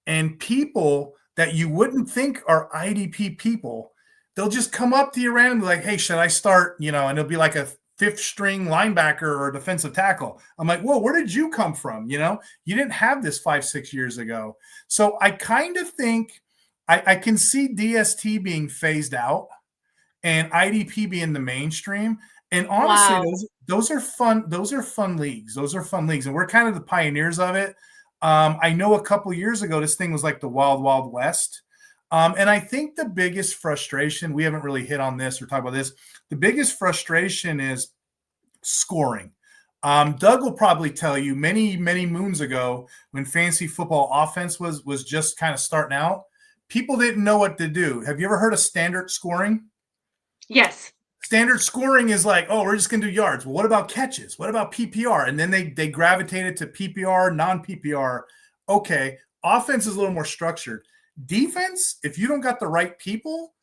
And people that you wouldn't think are IDP people, they'll just come up to you randomly like, hey, should I start? And it'll be like a fifth string linebacker or defensive tackle. I'm like, whoa, where did you come from? You didn't have this 5-6 years ago. So I kind of think I can see DST being phased out and IDP being the mainstream. And honestly, Wow. those are fun. Those are fun leagues. And we're kind of the pioneers of it. I know a couple years ago, this thing was like the wild, wild west. And I think the biggest frustration, we haven't really hit on this or talked about this. The biggest frustration is scoring. Doug will probably tell you many, many moons ago, when fantasy football offense was just kind of starting out, people didn't know what to do. Have you ever heard of standard scoring? Yes. Standard scoring is like, oh, we're just going to do yards. Well, what about catches? What about PPR? And then they gravitated to PPR, non-PPR. Okay, offense is a little more structured. Defense, if you don't got the right people,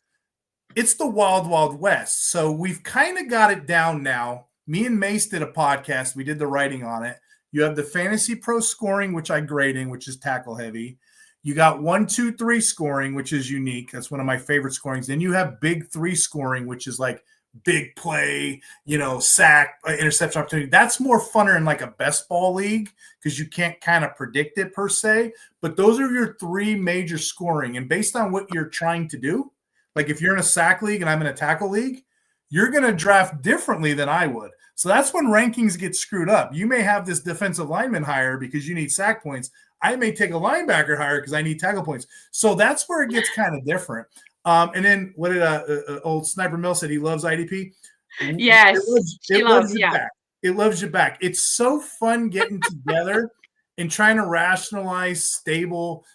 it's the wild, wild west. So we've kind of got it down now. Me and Mace did a podcast. We did the writing on it. You have the Fantasy Pro scoring, which I grade in, which is tackle heavy. You got 1, 2, 3 scoring, which is unique. That's one of my favorite scorings. Then you have big 3 scoring, which is like big play, sack, interception opportunity. That's more funner in like a best ball league, because you can't kind of predict it per se. But those are your 3 major scoring. And based on what you're trying to do, like if you're in a sack league and I'm in a tackle league, you're going to draft differently than I would. So that's when rankings get screwed up. You may have this defensive lineman higher because you need sack points. I may take a linebacker higher because I need tackle points. So that's where it gets kind of different. And then what did old Sniper Mill said? He loves IDP. Yes. She It loves. loves you Yeah. back. It loves you back. It's so fun getting together and trying to rationalize stable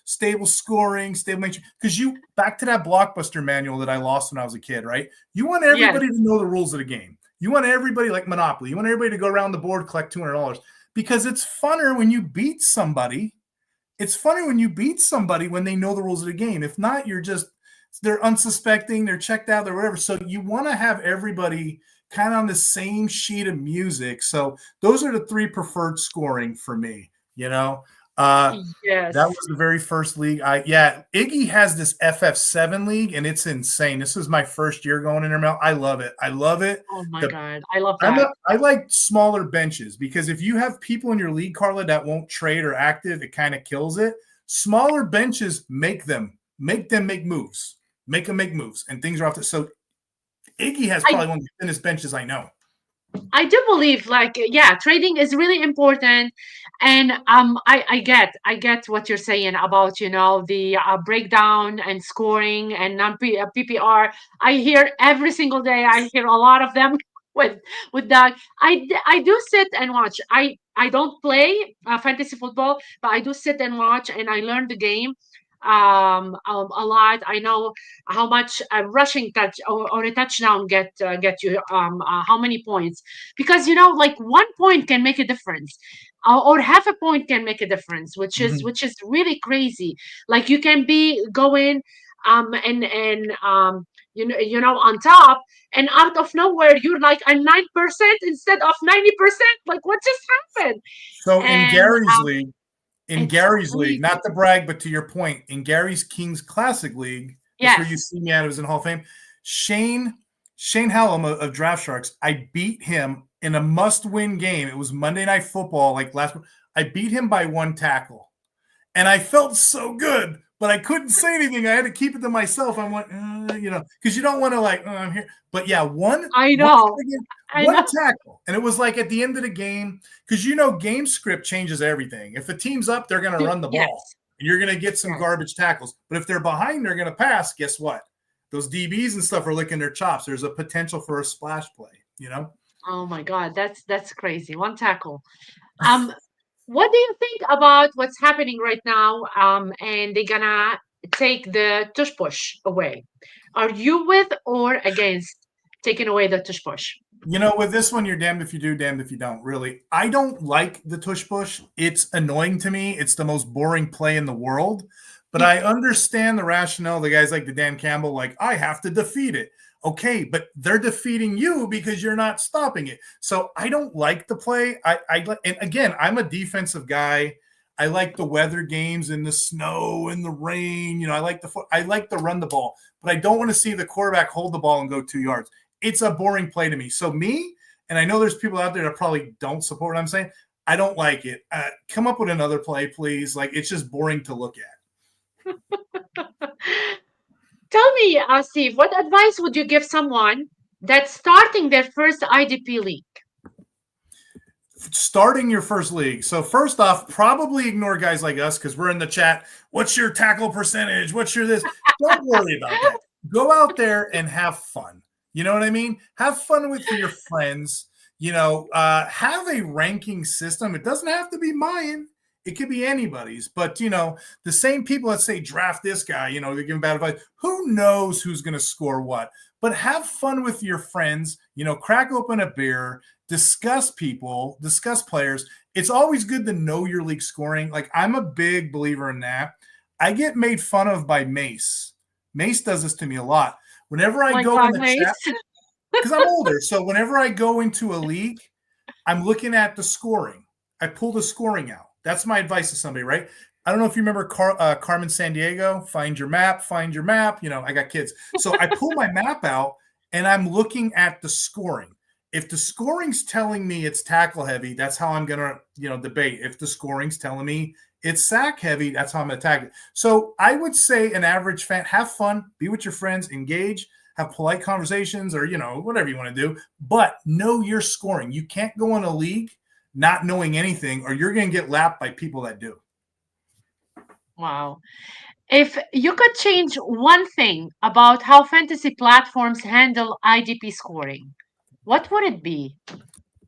scoring, stable nature. Because back to that Blockbuster manual that I lost when I was a kid, right? You want Yes. everybody to know the rules of the game. You want everybody, like Monopoly, you want everybody to go around the board, collect $200, because it's funner when you beat somebody. It's funny when you beat somebody when they know the rules of the game. If not, they're unsuspecting, they're checked out, or whatever. So you want to have everybody kind of on the same sheet of music. So those are the 3 preferred scoring for me. That Yes. was the very first league. Iggy has this FF7 league, and it's insane. This is my first year going in there. I love it. I love it. Oh my The God. I love that. I like smaller benches, because if you have people in your league, Carla, that won't trade or active, it kind of kills it. Smaller benches make them make moves, make moves, and things are off. So Iggy has I probably one of the thinnest benches I know. I do believe, like, yeah, trading is really important, and I get what you're saying about, the breakdown and scoring and non PPR. I hear every single day. I hear a lot of them with that. I do sit and watch. I don't play fantasy football, but I do sit and watch, and I learn the game a lot. I know how much a rushing touch or a touchdown get you how many points, because like 1 point can make a difference, or half a point can make a difference, Mhm. which is really crazy. Like you can be going and on top, and out of nowhere you're like a 9% instead of 90%. Like what just happened? So And in it's Gary's league, crazy. not to brag, but to your point, in Gary's Kings Classic League, that's where you Yes. see me at. It was in Hall of Fame. Shane Shane Hallam of Draft Sharks. I beat him in a must-win game. It was Monday Night Football, like last. I beat him by one tackle, and I felt so good, but I couldn't say anything. I had to keep it to myself. I went, because you don't want to like, oh, I'm here. But yeah, I know. I one know. tackle, and it was like at the end of the game, because game script changes everything. If the team's up, they're going to run the ball, Yes. and you're going to get some Yes. garbage tackles. But if they're behind, they're going to pass. Guess what? Those DBs and stuff are licking their chops. There's a potential for a splash play. Oh my God, that's crazy. One tackle. Um, what do you think about what's happening right now? And they're gonna take the tush push away. Are you with or against taking away the tush push? With this one, you're damned if you do, damned if you don't. Really, I don't like the tush push. It's annoying to me. It's the most boring play in the world. But I understand the rationale. The guys like the Dan Campbell, like I have to defeat it. Okay, but they're defeating you because you're not stopping it. So I don't like the play. And again, I'm a defensive guy. I like the weather games in the snow and the rain. I like to run the ball, but I don't want to see the quarterback hold the ball and go 2 yards. It's a boring play to me. So me, and I know there's people out there that probably don't support what I'm saying. I don't like it. Come up with another play, please. Like it's just boring to look at. Tell me, Steve, what advice would you give someone that's starting their first IDP league? Starting your first league. So first off, probably ignore guys like us because we're in the chat. What's your tackle percentage? What's your this? Don't worry about that. Go out there and have fun. You know what I mean? Have fun with your friends. Have a ranking system. It doesn't have to be mine. It could be anybody's. But the same people that say draft this guy, they're giving bad advice. Who knows who's going to score what? But have fun with your friends. Crack open a beer, discuss people, discuss players. It's always good to know your league scoring. Like I'm a big believer in that. I get made fun of by Mace. Mace does this to me a lot. Whenever I My go in God, the chat, Mace. because I'm older, so whenever I go into a league, I'm looking at the scoring. I pull the scoring out. That's my advice to somebody, right? I don't know if you remember Carmen San Diego. Find your map. Find your map. I got kids, so I pull my map out and I'm looking at the scoring. If the scoring's telling me it's tackle heavy, that's how I'm gonna, debate. If the scoring's telling me it's sack heavy, that's how I'm gonna attack it. So I would say an average fan, have fun, be with your friends, engage, have polite conversations, or whatever you want to do, but know your scoring. You can't go in a league not knowing anything, or you're gonna get lapped by people that do. Wow. If you could change one thing about how fantasy platforms handle IDP scoring, what would it be?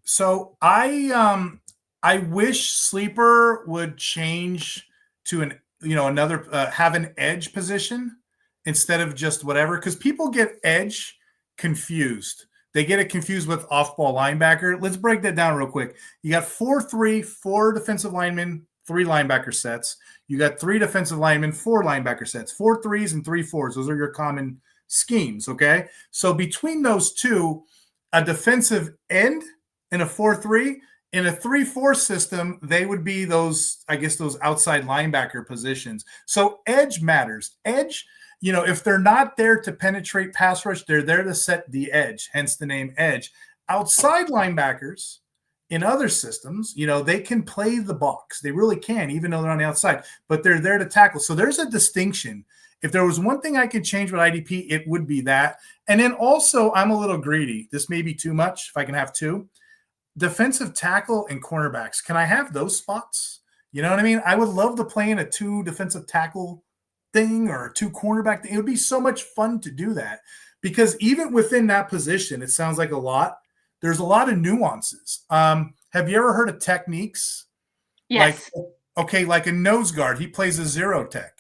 So I wish sleeper would change to an another have an edge position instead of just whatever, because people get edge confused. They get it confused with off-ball linebacker. Let's break that down real quick. You got 4-3, four defensive linemen, three linebacker sets. You got three defensive linemen, four linebacker sets, 4-3s and 3-4s. Those are your common schemes. Okay, so between those two, a defensive end in a 4-3. In a 3-4 system, they would be those, I guess, those outside linebacker positions. So edge matters. Edge, if they're not there to penetrate pass rush, they're there to set the edge, hence the name edge. Outside linebackers in other systems, they can play the box. They really can, even though they're on the outside, but they're there to tackle. So there's a distinction. If there was one thing I could change with IDP, it would be that. And then also, I'm a little greedy. This may be too much if I can have two. Defensive tackle and cornerbacks. Can I have those spots? You know what I mean? I would love to play in a two defensive tackle thing or a two cornerback thing. It would be so much fun to do that because even within that position, it sounds like a lot. There's a lot of nuances. Have you ever heard of techniques? Like, Yes. okay, like a nose guard, he plays a zero tech.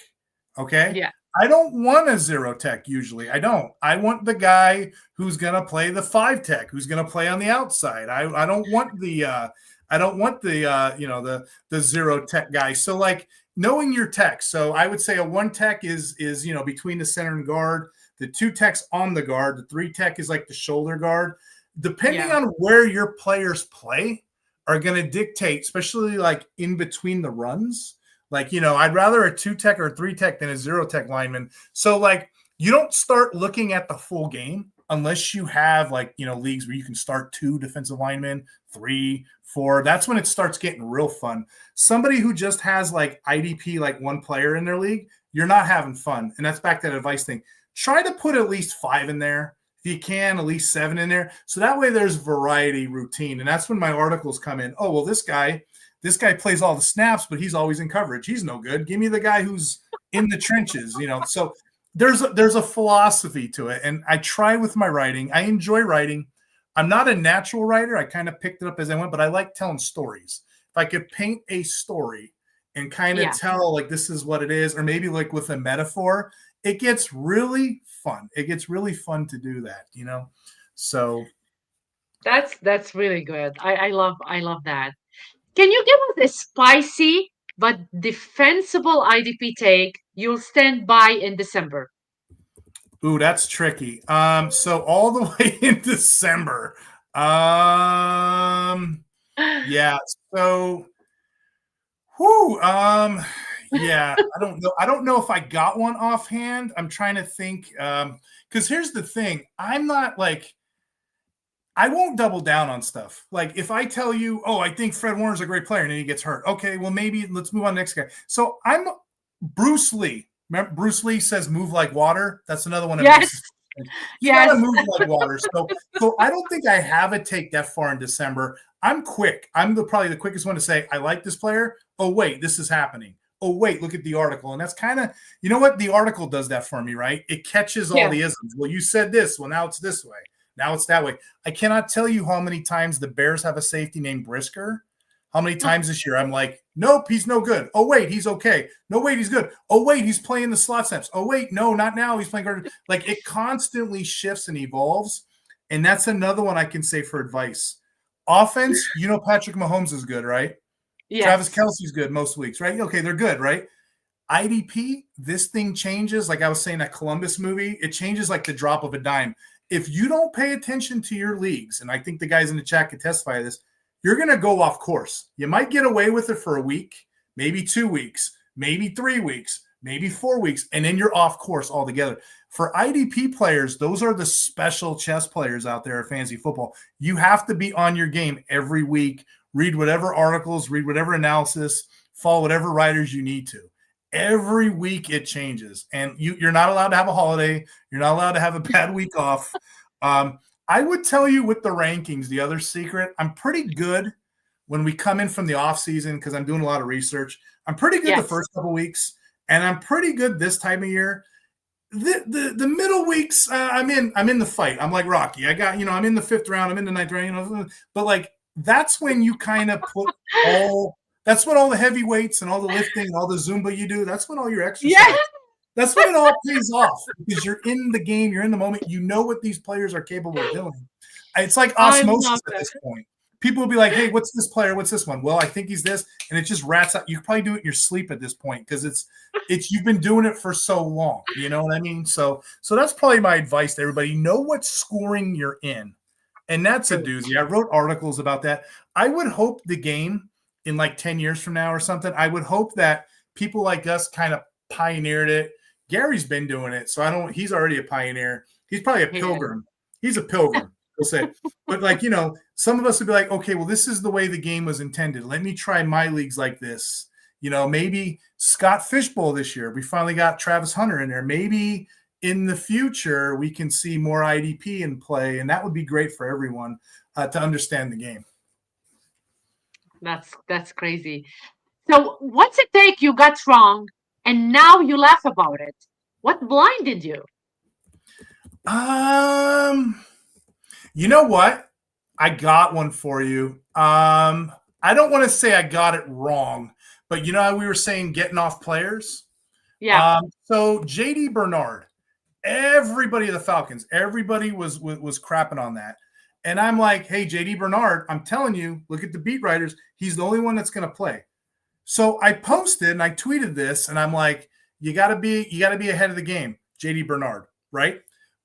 Okay. Yeah. I don't want a zero tech usually. I don't. I want the guy who's gonna play the five tech, who's gonna play on the outside. I don't want the the zero tech guy. So like knowing your tech. So I would say a one tech is between the center and guard, the two techs on the guard, the three tech is like the shoulder guard. Depending on where your players play are going to dictate, especially like in between the runs. Like, I'd rather a two tech or a three tech than a zero tech lineman. So like you don't start looking at the full game unless you have like, leagues where you can start two defensive linemen, 3, 4. That's when it starts getting real fun. Somebody who just has like IDP, like one player in their league, you're not having fun. And that's back to that advice thing. Try to put at least 5 in there. If you can, at least 7 in there. So that way there's variety, routine. And that's when my articles come in. Oh, well, this guy plays all the snaps, but he's always in coverage. He's no good. Give me the guy who's in the trenches, So there's a philosophy to it. And I try with my writing. I enjoy writing. I'm not a natural writer. I kind of picked it up as I went, but I like telling stories. If I could paint a story and kind of tell like this is what it is, or maybe like with a metaphor, it gets really fun. It gets really fun to do that, So That's really good. I love that. Can you give us a spicy but defensible IDP take you'll stand by in December? Ooh, that's tricky. So all the way in December. Yeah. So yeah, I don't know. I don't know if I got one offhand. I'm trying to think. Because here's the thing. I'm not like I won't double down on stuff. Like if I tell you, oh, I think Fred Warner's a great player and then he gets hurt. Okay, well, maybe let's move on to the next guy. So I'm Bruce Lee. Remember, Bruce Lee says move like water. That's another one of Yes. You gotta move like water. So I don't think I have a take that far in December. I'm quick. I'm probably the quickest one to say, I like this player. Oh, wait, this is happening. Oh, wait, look at the article. And that's kind of, you know what? The article does that for me, right? It catches all the isms. Well, you said this. Well, now it's this way. Now it's that way. I cannot tell you how many times the Bears have a safety named Brisker. How many times this year I'm like, nope, he's no good. Oh, wait, he's okay. No, wait, he's good. Oh, wait, he's playing the slot snaps. Oh, wait, no, not now. He's playing guard. Like it constantly shifts and evolves. And that's another one I can say for advice. Offense, Patrick Mahomes is good, right? Yes. Travis Kelce's good most weeks, right? Okay, they're good, right? IDP, this thing changes. Like I was saying, that Columbus movie, it changes like the drop of a dime. If you don't pay attention to your leagues, and I think the guys in the chat could testify to this, you're going to go off course. You might get away with it for a week, maybe 2 weeks, maybe 3 weeks, maybe 4 weeks, and then you're off course altogether. For IDP players, those are the special chess players out there at fantasy football. You have to be on your game every week, read whatever articles, read whatever analysis, follow whatever writers you need to. Every week it changes, and you're not allowed to have a holiday. You're not allowed to have a bad week off. I would tell you with the rankings, the other secret, I'm pretty good when we come in from the off season because I'm doing a lot of research. I'm pretty good the first couple weeks, and I'm pretty good this time of year. The middle weeks, I'm in the fight. I'm like Rocky. I got I'm in the 5th round. I'm in the 9th round. But like that's when you kind of put all. That's when all the heavyweights and all the lifting and all the Zumba you do. That's when all your exercise. Yeah. That's when it all pays off because you're in the game. You're in the moment. You know what these players are capable of doing. It's like osmosis at this point. People will be like, hey, what's this player? What's this one? Well, I think he's this. And it just rats out. You probably do it in your sleep at this point because it's you've been doing it for so long. You know what I mean? So that's probably my advice to everybody. Know what scoring you're in. And that's a doozy. I wrote articles about that. I would hope the game in like 10 years from now or something, I would hope that people like us kind of pioneered it. Gary's been doing it, so he's already a pioneer. He's probably a pilgrim. He's a pilgrim, we'll say. But like, some of us would be like, okay, well, this is the way the game was intended. Let me try my leagues like this. Maybe Scott Fishbowl this year. We finally got Travis Hunter in there. Maybe in the future we can see more IDP in play, and that would be great for everyone to understand the game. That's crazy. So what's a take you got wrong and now you laugh about it? What blinded you? You know what? I got one for you. I don't want to say I got it wrong, but how we were saying getting off players? Yeah. So JD Bernard, everybody of the Falcons, everybody was crapping on that. And I'm like, hey, JD Bernard, I'm telling you, look at the beat writers. He's the only one that's going to play. So I posted and I tweeted this, and I'm like, you gotta be ahead of the game, JD Bernard, right?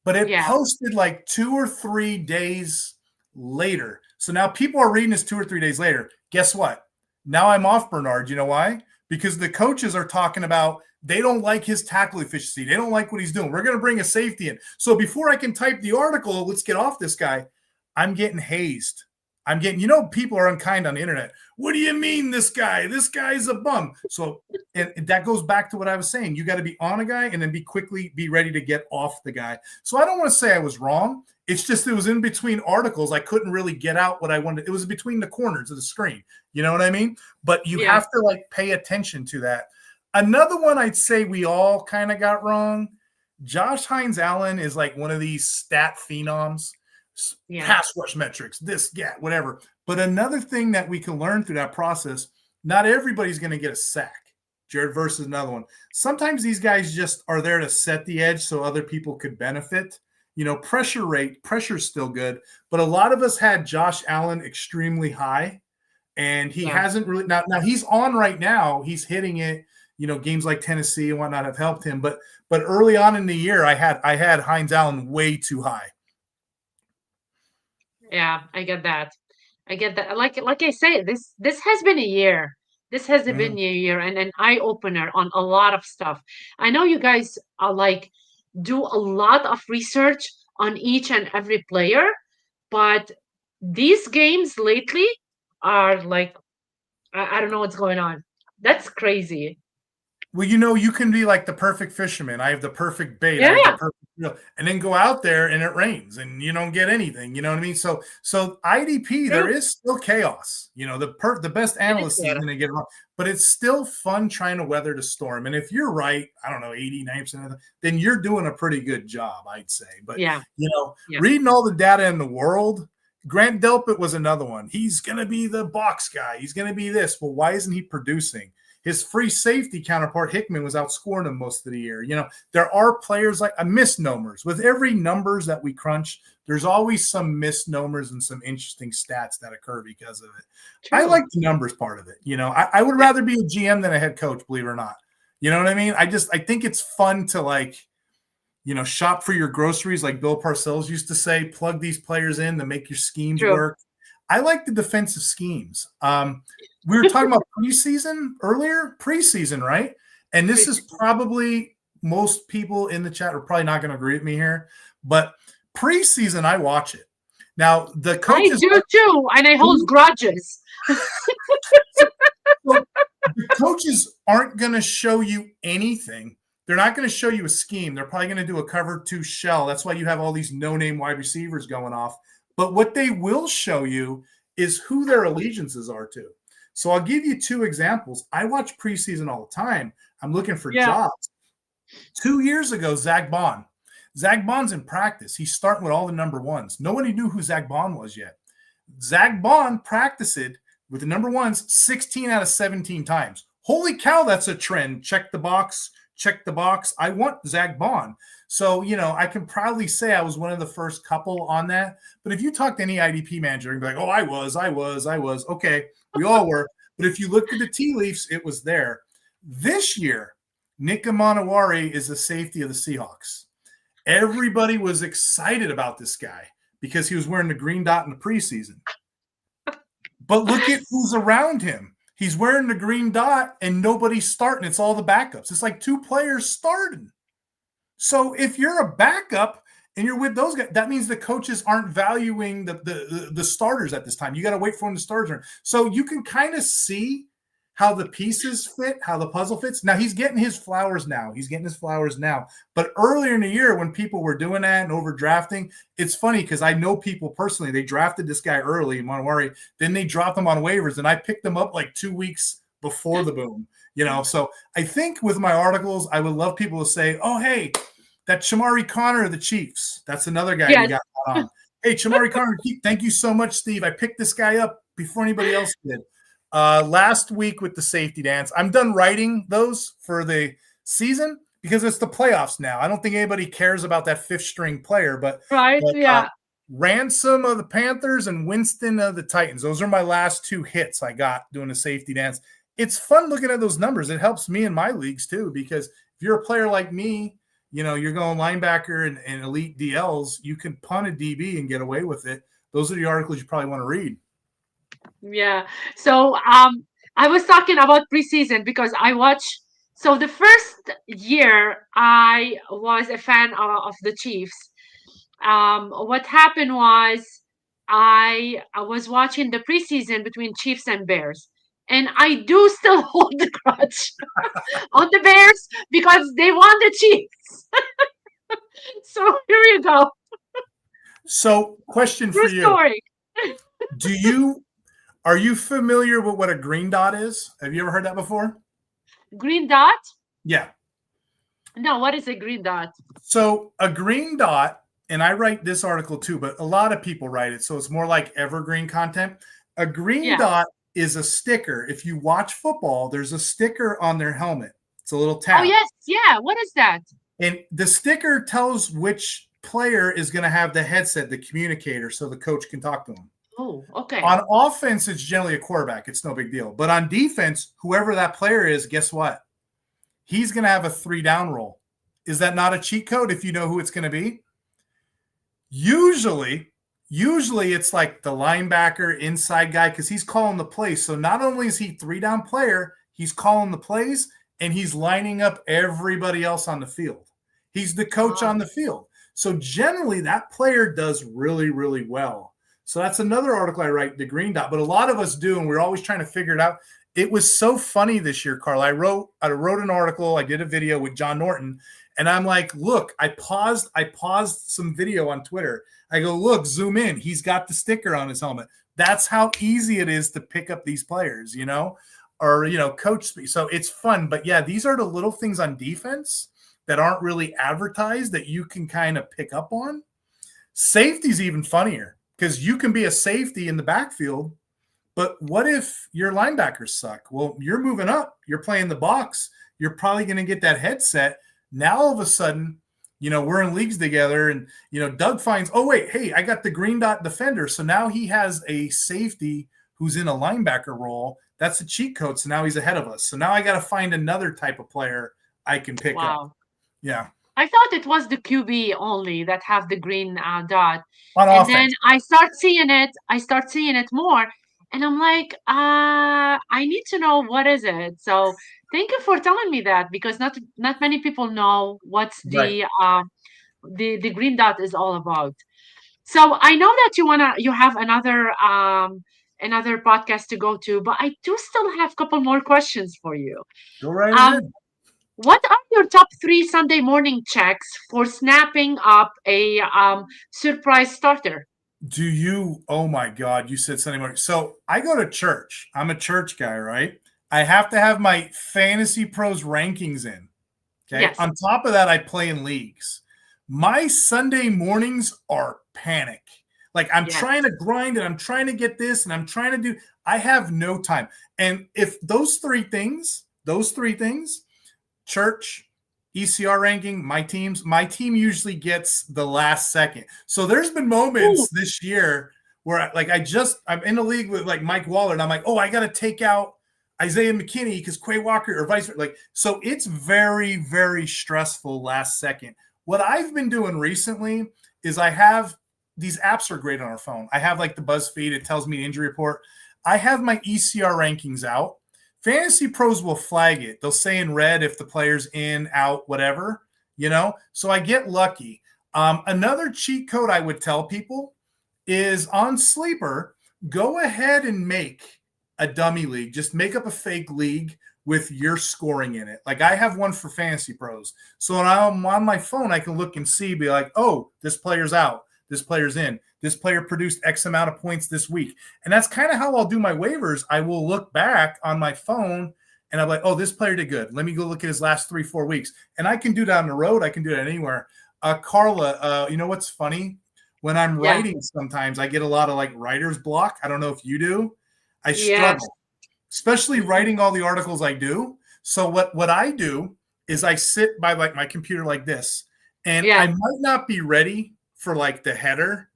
But it posted like 2 or 3 days later. So now people are reading this 2 or 3 days later. Guess what? Now I'm off Bernard. You know why? Because the coaches are talking about they don't like his tackle efficiency. They don't like what he's doing. We're going to bring a safety in. So before I can type the article, let's get off this guy, I'm getting hazed. I'm getting, people are unkind on the internet. What do you mean this guy? This guy's a bum. So and that goes back to what I was saying. You got to be on a guy and then be ready to get off the guy. So I don't want to say I was wrong. It's just it was in between articles. I couldn't really get out what I wanted. It was between the corners of the screen. You know what I mean? But you have to pay attention to that. Another one I'd say we all kind of got wrong. Josh Hines-Allen is like one of these stat phenoms. Pass rush metrics, whatever. But another thing that we can learn through that process, not everybody's going to get a sack. Jared Verse is another one. Sometimes these guys just are there to set the edge so other people could benefit. Pressure's still good, but a lot of us had Josh Allen extremely high, and he hasn't really now he's on right now. He's hitting it. Games like Tennessee and whatnot have helped him, but early on in the year, I had Hines-Allen way too high. Yeah, I get that. Like I say, this has been a year. This has been a year and an eye opener on a lot of stuff. I know you guys are do a lot of research on each and every player, but these games lately are I don't know what's going on. That's crazy. Well, you can be like the perfect fisherman. I have the perfect bait. I have the perfect reel, and then go out there and it rains and you don't get anything. You know what I mean? So IDP, there is still chaos. The best analyst is going to get it wrong, but it's still fun trying to weather the storm. And if you're right, I don't know, 80, 90% of then you're doing a pretty good job, I'd say. But, reading all the data in the world, Grant Delpit was another one. He's going to be the box guy. He's going to be this. Well, why isn't he producing? His free safety counterpart, Hickman, was outscoring him most of the year. There are players like misnomers. With every numbers that we crunch, there's always some misnomers and some interesting stats that occur because of it. True. I like the numbers part of it. I would rather be a GM than a head coach, believe it or not. You know what I mean? I think it's fun to shop for your groceries, like Bill Parcells used to say, plug these players in to make your schemes work. I like the defensive schemes. We were talking about preseason earlier, right? And this is probably most people in the chat are probably not going to agree with me here, but preseason, I watch it. Now, the coaches. I do too, and I hold grudges. The coaches aren't going to show you anything. They're not going to show you a scheme. They're probably going to do a cover 2 shell. That's why you have all these no-name wide receivers going off. But what they will show you is who their allegiances are to. So I'll give you 2 examples. I watch preseason all the time. I'm looking for jobs. 2 years ago, Zach Bond. Zach Bond's in practice. He's starting with all the number ones. Nobody knew who Zach Bond was yet. Zach Bond practiced with the number ones 16 out of 17 times. Holy cow, that's a trend. Check the box. I want Zach Bond. So, I can proudly say I was one of the first couple on that. But if you talk to any IDP manager, you'd be like, oh, I was. Okay, we all were. But if you looked at the tea leaves, it was there. This year, Nick Amanawari is the safety of the Seahawks. Everybody was excited about this guy because he was wearing the green dot in the preseason. But look at who's around him. He's wearing the green dot and nobody's starting. It's all the backups. It's like 2 players starting. So if you're a backup and you're with those guys, that means the coaches aren't valuing the starters at this time. You got to wait for them to start. So you can kind of see how the pieces fit, how the puzzle fits. Now he's getting his flowers now. But earlier in the year when people were doing that and overdrafting, it's funny because I know people personally, they drafted this guy early in Monterey, then they dropped him on waivers, and I picked him up like 2 weeks before the boom. So I think with my articles, I would love people to say, oh, hey, that Shamari Connor of the Chiefs, that's another guy we got on. Hey, Shamari Connor, thank you so much, Steve. I picked this guy up before anybody else did. Last week with the safety dance, I'm done writing those for the season because it's the playoffs now. I don't think anybody cares about that fifth string player, but Ransom of the Panthers and Winston of the Titans. Those are my last 2 hits I got doing the safety dance. It's fun looking at those numbers. It helps me in my leagues too, because if you're a player like me, you're going linebacker and elite DLs, you can punt a DB and get away with it. Those are the articles you probably want to read. Yeah. So I was talking about preseason because I watched. So the first year I was a fan of the Chiefs. What happened was I was watching the preseason between Chiefs and Bears. And I do still hold the grudge on the Bears because they won the Chiefs. So here you go. So question for you. Story. Are you familiar with what a green dot is? Have you ever heard that before? Green dot? Yeah. No, what is a green dot? So a green dot, and I write this article too, but a lot of people write it, so it's more like evergreen content. A green dot is a sticker. If you watch football, there's a sticker on their helmet. It's a little tab. Oh, yes. Yeah. What is that? And the sticker tells which player is going to have the headset, the communicator, so the coach can talk to them. Oh, okay. On offense, it's generally a quarterback. It's no big deal. But on defense, whoever that player is, guess what? He's going to have a 3-down roll. Is that not a cheat code if you know who it's going to be? Usually it's like the linebacker, inside guy, because he's calling the plays. So not only is he 3-down player, he's calling the plays, and he's lining up everybody else on the field. He's the coach on the field. So generally that player does really, really well. So that's another article I write, the green dot. But a lot of us do, and we're always trying to figure it out. It was so funny this year, Carla. I wrote an article. I did a video with John Norton, and I'm like, look, I paused some video on Twitter. I go, look, zoom in. He's got the sticker on his helmet. That's how easy it is to pick up these players, or coach speak. So it's fun. But yeah, these are the little things on defense that aren't really advertised that you can kind of pick up on. Safety's even funnier because you can be a safety in the backfield, but what if your linebackers suck? Well, you're moving up. You're playing the box. You're probably going to get that headset. Now, all of a sudden, we're in leagues together, and, Doug finds, oh, wait, hey, I got the green dot defender. So now he has a safety who's in a linebacker role. That's a cheat code. So now he's ahead of us. So now I got to find another type of player I can pick up. Yeah. I thought it was the QB only that have the green dot. On and offense. Then I start seeing it more. And I'm like, I need to know what is it. So thank you for telling me that, because not many people know what's the green dot is all about. So I know that you have another podcast to go to, but I do still have a couple more questions for you. Go right ahead. What are your top 3 Sunday morning checks for snapping up a surprise starter? Oh my God, you said Sunday morning. So I go to church. I'm a church guy, right? I have to have my Fantasy Pros rankings in. Okay. Yes. On top of that, I play in leagues. My Sunday mornings are panic. Like I'm trying to grind and I'm trying to get this and I'm trying to do, I have no time. And if those three things, church, ECR ranking, my team usually gets the last second. So there's been moments this year where I'm in a league with like Mike Waller and I'm like, oh, I got to take out Isaiah McKinney because Quay Walker or vice versa. So it's very, very stressful last second. What I've been doing recently is I have these apps are great on our phone. I have like the BuzzFeed. It tells me the injury report. I have my ECR rankings out. Fantasy Pros will flag it. They'll say in red if the player's in, out, whatever, So I get lucky. Another cheat code I would tell people is on Sleeper, go ahead and make a dummy league. Just make up a fake league with your scoring in it. Like I have one for Fantasy Pros. So when I'm on my phone, I can look and see, be like, oh, this player's out. This player's in. This player produced X amount of points this week. And that's kind of how I'll do my waivers. I will look back on my phone and I'm like, oh, this player did good. Let me go look at his last 3-4 weeks. And I can do that on the road. I can do that anywhere. Carla, you know what's funny? When I'm writing, sometimes I get a lot of like writer's block. I don't know if you do. I struggle, especially writing all the articles I do. So what I do is I sit by like my computer like this, and I might not be ready for like the header.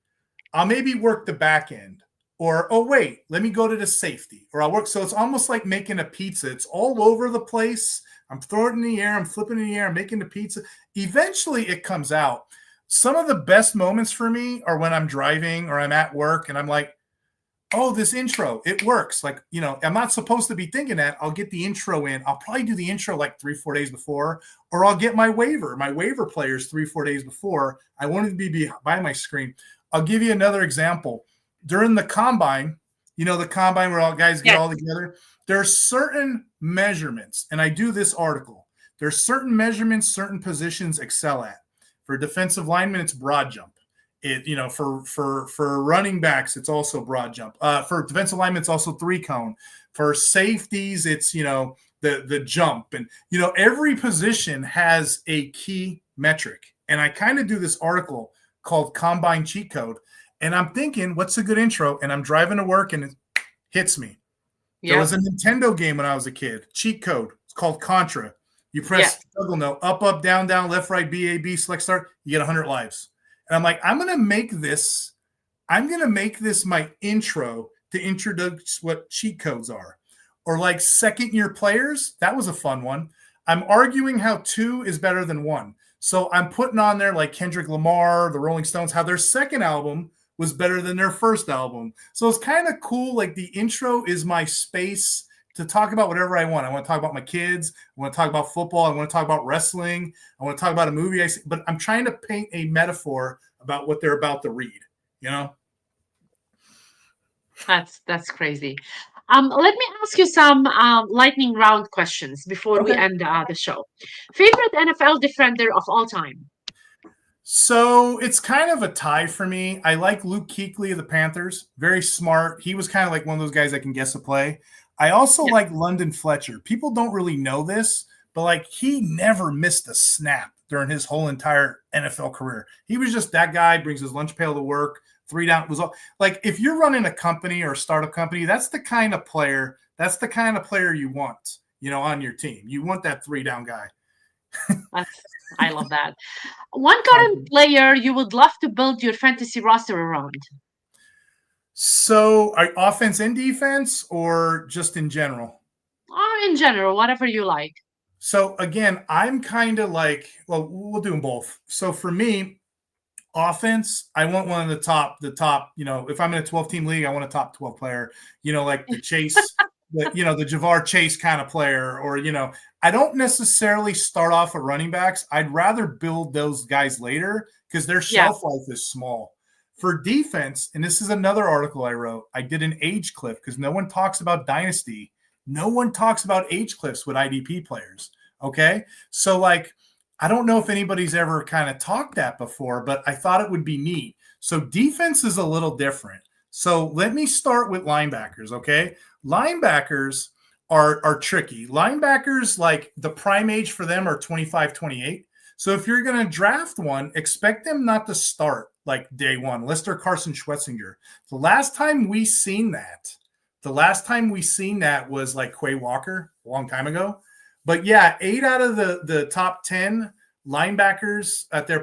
I'll maybe work the back end, or oh wait, let me go to the safety, or I'll work. So it's almost like making a pizza. It's all over the place. I'm throwing it in the air. I'm flipping in the air. I'm making the pizza. Eventually, it comes out. Some of the best moments for me are when I'm driving or I'm at work and I'm like, oh, this intro, it works. Like, you know, I'm not supposed to be thinking that. I'll get the intro in. I'll probably do the intro like 3-4 days before, or I'll get my waiver players 3-4 days before. I wanted to be by my screen. I'll give you another example. During the combine, you know, the combine where all guys get all together, there are certain measurements, and I do this article. There's certain measurements, certain positions excel at. For defensive linemen, it's broad jump. It, you know, for running backs, it's also broad jump. For defensive linemen, it's also 3-cone. For safeties, it's, you know, the jump. And, you know, every position has a key metric. And I kind of do this article called Combine Cheat Code. And I'm thinking, what's a good intro? And I'm driving to work and it hits me. There was a Nintendo game when I was a kid, cheat code. It's called Contra. You press juggle note, up, down, left, right, B, A, B, select start. You get 100 lives. And I'm like, I'm going to make this my intro to introduce what cheat codes are. Or like second-year players. That was a fun one. I'm arguing how 2 is better than 1. So I'm putting on there like Kendrick Lamar, the Rolling Stones, how their second album was better than their first album. So it's kind of cool. Like the intro is my space to talk about whatever I want. I want to talk about my kids. I want to talk about football. I want to talk about wrestling. I want to talk about a movie I see. But I'm trying to paint a metaphor about what they're about to read, you know? That's crazy. Let me ask you some lightning round questions before we end the show. Favorite NFL defender of all time? So it's kind of a tie for me. I like Luke Kuechly of the Panthers. Very smart. He was kind of like one of those guys that can guess a play. I also like London Fletcher. People don't really know this, but like he never missed a snap during his whole entire NFL career. He was just that guy, brings his lunch pail to work, 3 down. Was all, like if you're running a company or a startup company, that's the kind of player you want, you know, on your team. You want that 3 down guy. I love that. One current player you would love to build your fantasy roster around? So, offense and defense, or just in general? In general, whatever you like. So, again, I'm kind of like, well, we'll do them both. So, for me, offense, I want one of the top, you know, if I'm in a 12-team league, I want a top 12 player, you know, like the Chase, the Javar Chase kind of player, or, you know, I don't necessarily start off with running backs. I'd rather build those guys later because their shelf life is small. For defense, and this is another article I wrote, I did an age cliff because no one talks about dynasty. No one talks about age cliffs with IDP players, okay? So, like, I don't know if anybody's ever kind of talked that before, but I thought it would be neat. So defense is a little different. So let me start with linebackers, okay? Linebackers are tricky. Linebackers, like the prime age for them are 25, 28. So if you're going to draft one, expect them not to start like day one, unless they're Carson Schwetzinger. The last time we seen that was like Quay Walker a long time ago. But yeah, 8 out of the top 10 linebackers at their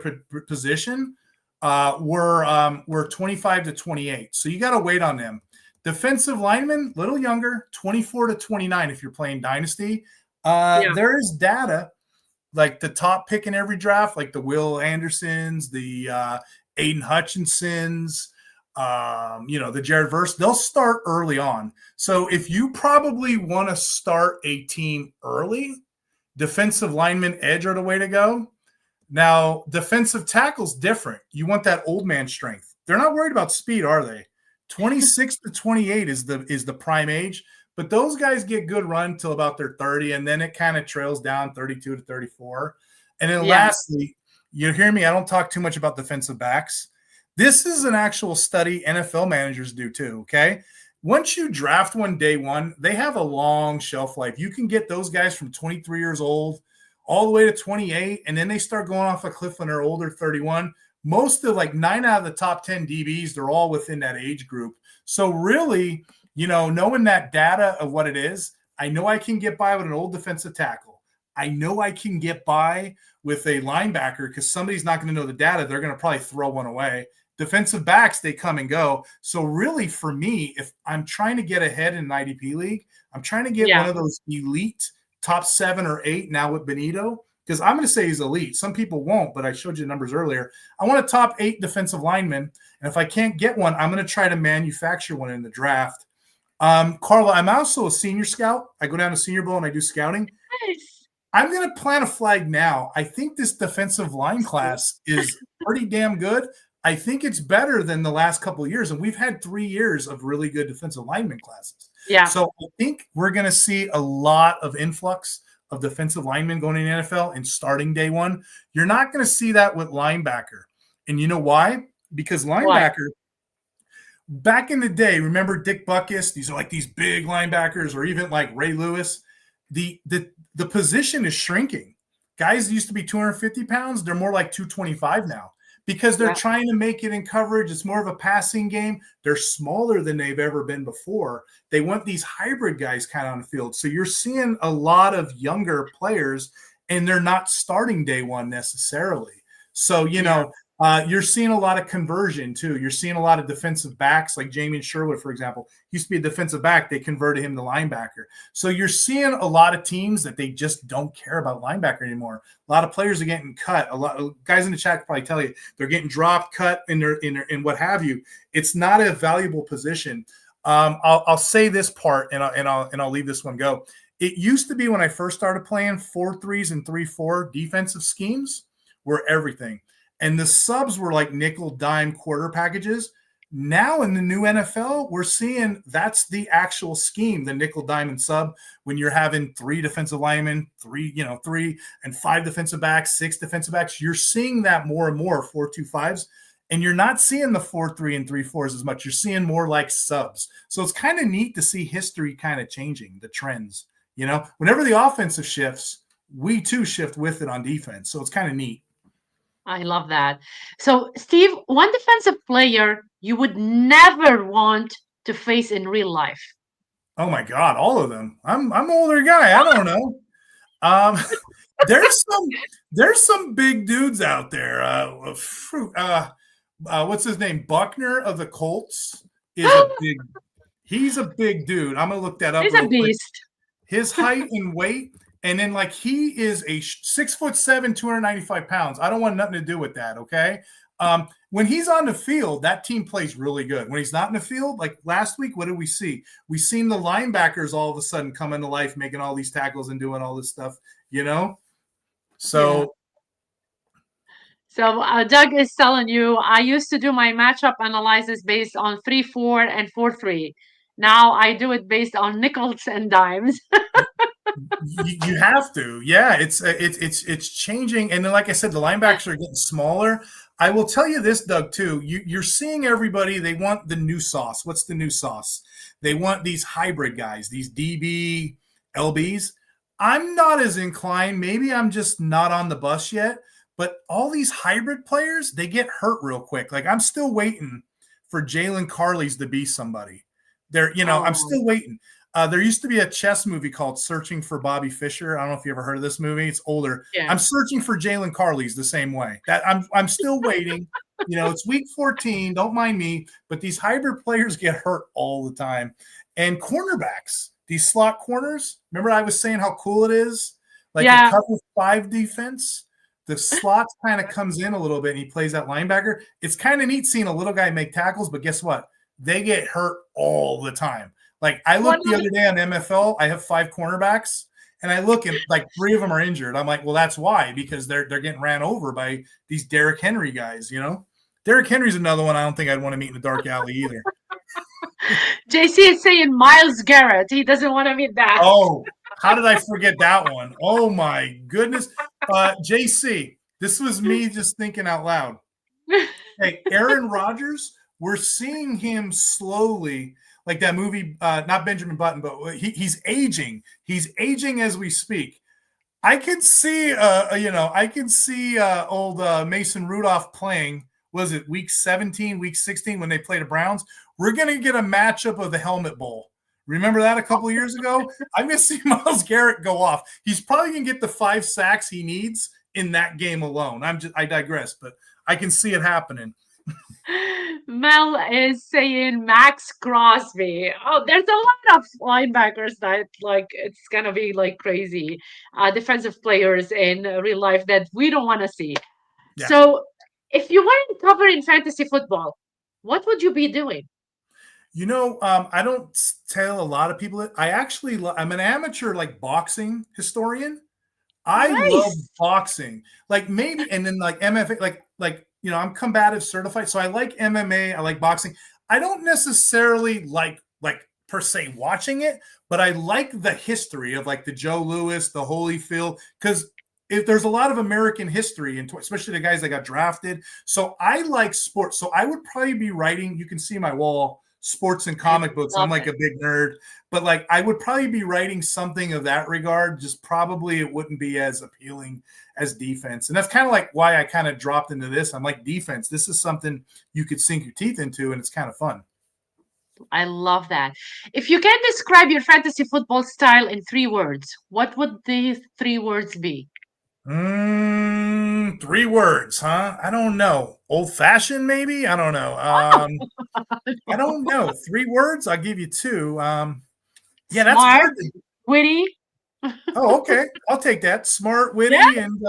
position were 25 to 28. So you got to wait on them. Defensive linemen, little younger, 24 to 29 if you're playing Dynasty. There is data, like the top pick in every draft, like the Will Andersons, the Aiden Hutchinsons, the Jared Verse, they'll start early on. So if you probably want to start a team early, defensive lineman edge are the way to go. Now, defensive tackle's different. You want that old man strength. They're not worried about speed, are they? 26 to 28 is the prime age. But those guys get good run till about their 30, and then it kind of trails down 32 to 34. And then Yeah. lastly, you hear me, I don't talk too much about defensive backs. This is an actual study NFL managers do too, okay? Once you draft one day one, they have a long shelf life. You can get those guys from 23 years old all the way to 28, and then they start going off a cliff when they're older, 31. Most of like 9 out of the top 10 DBs, they're all within that age group. So really, knowing that data of what it is, I know I can get by with an old defensive tackle. I know I can get by with a linebacker because somebody's not going to know the data. They're going to probably throw one away. Defensive backs, they come and go. So really for me, if I'm trying to get ahead in an IDP league, I'm trying to get one of those elite top 7 or 8 now with Benito, because I'm going to say he's elite. Some people won't, but I showed you the numbers earlier. I want a top 8 defensive lineman, and if I can't get one, I'm going to try to manufacture one in the draft. Carla, I'm also a senior scout. I go down to Senior Bowl and I do scouting. Nice. I'm going to plant a flag now. I think this defensive line class is pretty damn good. I think it's better than the last couple of years, and we've had 3 years of really good defensive lineman classes. Yeah. So I think we're going to see a lot of influx of defensive linemen going in the NFL and starting day one. You're not going to see that with linebacker. And you know why? Because linebacker, back in the day, remember Dick Butkus? These are like these big linebackers, or even like Ray Lewis. The position is shrinking. Guys used to be 250 pounds. They're more like 225 now. Because they're trying to make it in coverage. It's more of a passing game. They're smaller than they've ever been before. They want these hybrid guys kind of on the field. So you're seeing a lot of younger players, and they're not starting day one necessarily. So, you're seeing a lot of conversion too. You're seeing a lot of defensive backs like Jamie Sherwood, for example. He used to be a defensive back. They converted him to linebacker. So you're seeing a lot of teams that they just don't care about linebacker anymore. A lot of players are getting cut. A lot of guys in the chat can probably tell you they're getting dropped, cut, in what have you. It's not a valuable position. I'll say this part, and I'll leave this one go. It used to be when I first started playing 4-3s and 3-4 defensive schemes were everything. And the subs were like nickel, dime, quarter packages. Now in the new NFL, we're seeing that's the actual scheme, the nickel, dime, and sub. When you're having 3 defensive linemen, 3 and 5 defensive backs, 6 defensive backs, you're seeing that more and more 4-2-5s. And you're not seeing the 4-3 and 3-4s as much. You're seeing more like subs. So it's kind of neat to see history kind of changing, the trends. Whenever the offensive shifts, we too shift with it on defense. So it's kind of neat. I love that. So, Steve, one defensive player you would never want to face in real life. Oh my God, all of them. I'm an older guy. I don't know. There's some big dudes out there. What's his name? Buckner of the Colts is he's a big dude. I'm gonna look that up. He's a beast. Quick. His height and weight. And then, he is a 6'7", 295 pounds. I don't want nothing to do with that, okay? When he's on the field, that team plays really good. When he's not in the field, like last week, what did we see? We seen the linebackers all of a sudden come into life, making all these tackles and doing all this stuff, So, Doug is telling you, I used to do my matchup analysis based on 3-4 and 4-3. Now I do it based on nickels and dimes. you have to. Yeah, it's changing. And then, like I said, the linebackers are getting smaller. I will tell you this, Doug, too. You're seeing everybody, they want the new sauce. What's the new sauce? They want these hybrid guys, these DB, LBs. I'm not as inclined. Maybe I'm just not on the bus yet. But all these hybrid players, they get hurt real quick. Like, I'm still waiting for Jalen Carley's to be somebody. I'm still waiting. There used to be a chess movie called Searching for Bobby Fischer. I don't know if you ever heard of this movie. It's older. Yeah. I'm searching for Jalen Carley's the same way. That I'm still waiting. It's week 14. Don't mind me. But these hybrid players get hurt all the time. And cornerbacks, these slot corners. Remember I was saying how cool it is? Like a cover 5 defense. The slot kind of comes in a little bit and he plays that linebacker. It's kind of neat seeing a little guy make tackles, but guess what? They get hurt all the time. Like I looked the other day on MFL, I have 5 cornerbacks, and I look and like 3 of them are injured. I'm like, well, that's why, because they're getting ran over by these Derrick Henry guys. Derrick Henry's another one I don't think I'd want to meet in the dark alley either. JC is saying Miles Garrett. He doesn't want to meet that. Oh, how did I forget that one? Oh my goodness. JC, this was me just thinking out loud. Hey, Aaron Rodgers, we're seeing him slowly, like that movie, not Benjamin Button, but he's aging. He's aging as we speak. I can see, I can see old Mason Rudolph playing. Was it week 17, week 16 when they played the Browns? We're going to get a matchup of the Helmet Bowl. Remember that a couple of years ago? I'm going to see Myles Garrett go off. He's probably going to get the 5 sacks he needs in that game alone. I digress, but I can see it happening. Mel is saying Max Crosby. Oh, there's a lot of linebackers that like it's gonna be like crazy. Defensive players in real life that we don't want to see. Yeah. So, if you weren't covering fantasy football, what would you be doing? I don't tell a lot of people that I'm an amateur like boxing historian. I love Nice. boxing, like maybe, and then like MFA, I'm combative certified, so I like MMA. I like boxing. I don't necessarily like per se watching it, but I like the history of like the Joe Louis, the Holyfield, because if there's a lot of American history, and especially the guys that got drafted. So I like sports. So I would probably be writing. You can see my wall, sports and comic books. I'm like a big nerd, but like I would probably be writing something of that regard. Just probably it wouldn't be as appealing as defense. And that's kind of like why I kind of dropped into this. I'm like, defense, this is something you could sink your teeth into, and it's kind of fun. I love that. If you can describe your fantasy football style in 3 words, what would the 3 words be? 3 words, huh? I don't know. Old fashioned, maybe? I don't know. I don't know. 3 words? I'll give you 2. Yeah, that's Smart, hard. witty. Oh, okay. I'll take that. Smart, witty, Yeah. and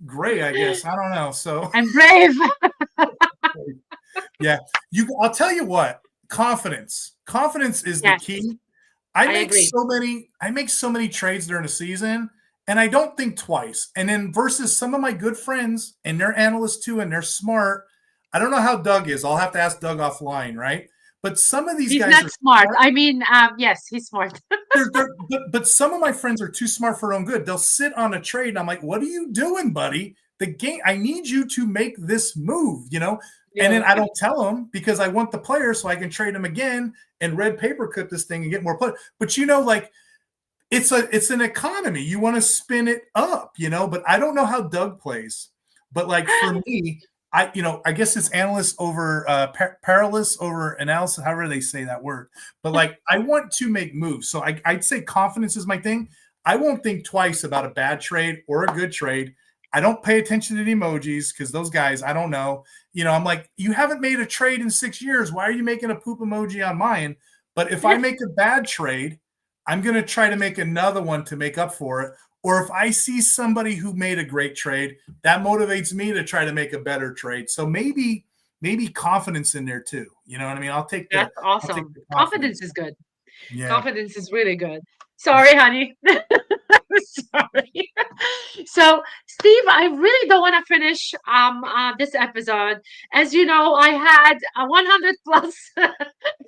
gray, I guess. I don't know. So I'm brave. yeah, I'll tell you what. Confidence. Confidence is the Yes, key. I agree. I make so many trades during the season, and I don't think twice. And then versus some of my good friends, and they're analysts too, and they're smart. I don't know how Doug is. I'll have to ask Doug offline, right? But some of these He's guys not are smart. smart. I mean, yes, he's smart. But some of my friends are too smart for their own good. They'll sit on a trade, and I'm like, "What are you doing, buddy? The game. I need you to make this move, And then Yeah. I don't tell them because I want the player so I can trade them again and red paper cut this thing and get more play. But like it's an economy. You want to spin it up, But I don't know how Doug plays. But like for me, I guess it's analyst over perilous over analysis, however they say that word. But like I want to make moves. So I'd say confidence is my thing. I won't think twice about a bad trade or a good trade. I don't pay attention to the emojis because those guys, I don't know. I'm like, you haven't made a trade in 6 years. Why are you making a poop emoji on mine? But if I make a bad trade, I'm going to try to make another one to make up for it. Or if I see somebody who made a great trade, that motivates me to try to make a better trade. So maybe confidence in there too. You know what I mean? I'll take That's the awesome. confidence. Confidence is good. Yeah. Confidence is really good. Sorry, honey. Sorry. So, Steve, I really don't want to finish this episode. As you know, I had 100 plus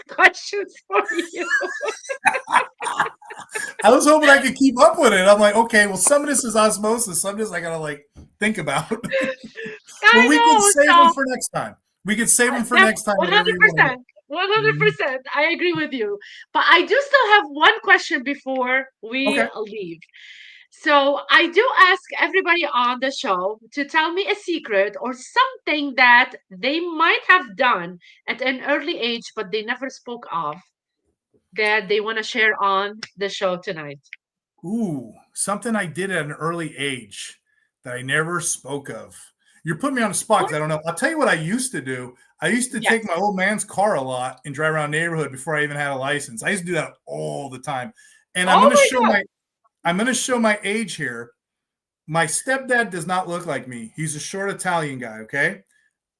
questions for you. I was hoping I could keep up with it. I'm like, okay, well, some of this is osmosis. Some of this I gotta like think about. Well, I we could know. save them So, for next time. We could save them for that's next time. Whatever you want to 100%. do. 100%. I agree with you. But I do still have one question before we Okay. leave. So I do ask everybody on the show to tell me a secret or something that they might have done at an early age, but they never spoke of that they want to share on the show tonight. Ooh, something I did at an early age that I never spoke of. You're putting me on the spot because I don't know. I'll tell you what I used to do. I used to Yes. take my old man's car a lot and drive around the neighborhood before I even had a license. I used to do that all the time. And Oh my God. I'm going to show my age here. My stepdad does not look like me. He's a short Italian guy, okay?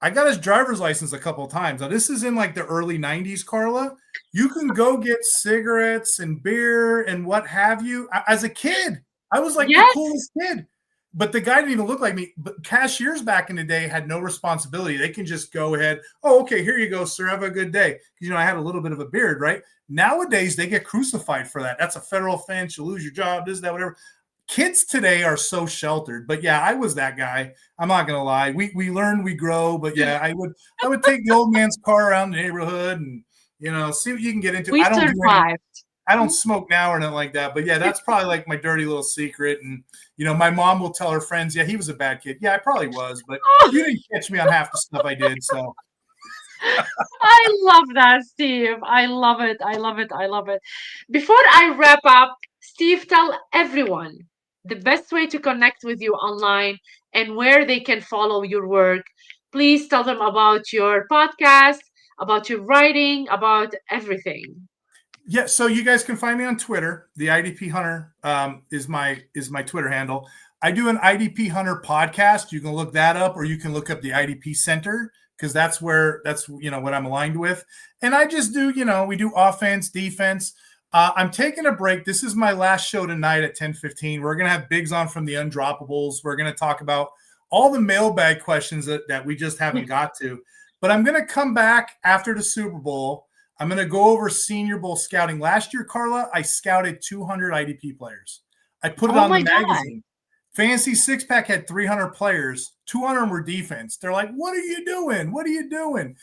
I got his driver's license a couple of times. Now, this is in like the early 90s, Carla. You can go get cigarettes and beer and what have you. As a kid, I was like the Yes. coolest kid. but the guy didn't even look like me. But cashiers back in the day had no responsibility. They can just go ahead. Oh, okay, here you go, sir. Have a good day. I had a little bit of a beard, right? Nowadays, they get crucified for that. That's a federal offense. You lose your job, this, that, whatever. Kids today are so sheltered. But yeah, I was that guy. I'm not gonna lie. We learn, we grow. But yeah, I would take the old man's car around the neighborhood and see what you can get into. We survived. I don't smoke now or nothing like that. But yeah, that's probably like my dirty little secret. And my mom will tell her friends, yeah, he was a bad kid. Yeah, I probably was, but you didn't catch me on half the stuff I did. So I love that, Steve. I love it. I love it. I love it. Before I wrap up, Steve, tell everyone the best way to connect with you online and where they can follow your work. Please tell them about your podcast, about your writing, about everything. yeah, so you guys can find me on Twitter. The IDP Hunter is my Twitter handle. I do an IDP Hunter podcast. You can look that up, or you can look up the IDP Center, because that's what I'm aligned with. And I just do, we do offense, defense. I'm taking a break. This is my last show tonight at 10:15. We're gonna have Biggs on from the Undroppables. We're gonna talk about all the mailbag questions that we just haven't got to. But I'm gonna come back after the Super Bowl. I'm going to go over Senior Bowl scouting. Last year, Carla, I scouted 200 IDP players. I put it Oh on the my God. magazine. Fantasy Six Pack had 300 players. 200 of them were defense. They're like, what are you doing? What are you doing?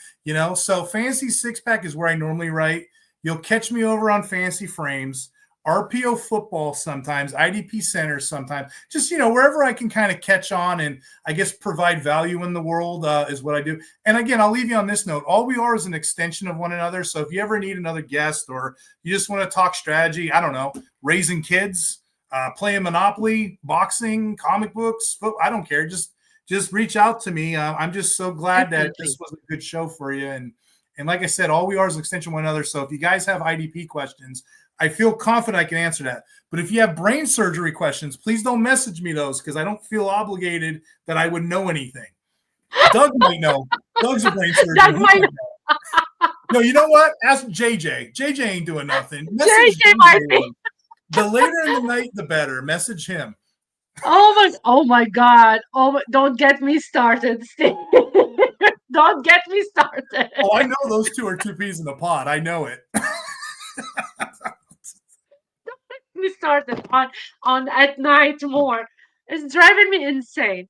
So Fantasy Six Pack is where I normally write. You'll catch me over on Fantasy Frames, RPO Football sometimes, IDP Center sometimes. Just, wherever I can kind of catch on and I guess provide value in the world is what I do. And again, I'll leave you on this note. All we are is an extension of one another. So if you ever need another guest or you just want to talk strategy, I don't know, raising kids, playing Monopoly, boxing, comic books, I don't care. Just reach out to me. I'm just so glad that this was a good show for you. And like I said, all we are is an extension of one another. So if you guys have IDP questions, I feel confident I can answer that. But if you have brain surgery questions, please don't message me those, because I don't feel obligated that I would know anything. Doug might know. Doug's a brain surgeon. Doug might know. No, you know what? Ask JJ. JJ ain't doing nothing. JJ might be. The later in the night, the better. Message him. Oh my God. Don't get me started, Steve. Don't get me started. Oh, I know those two are two peas in a pod. I know it. Me started on at night more. It's driving me insane.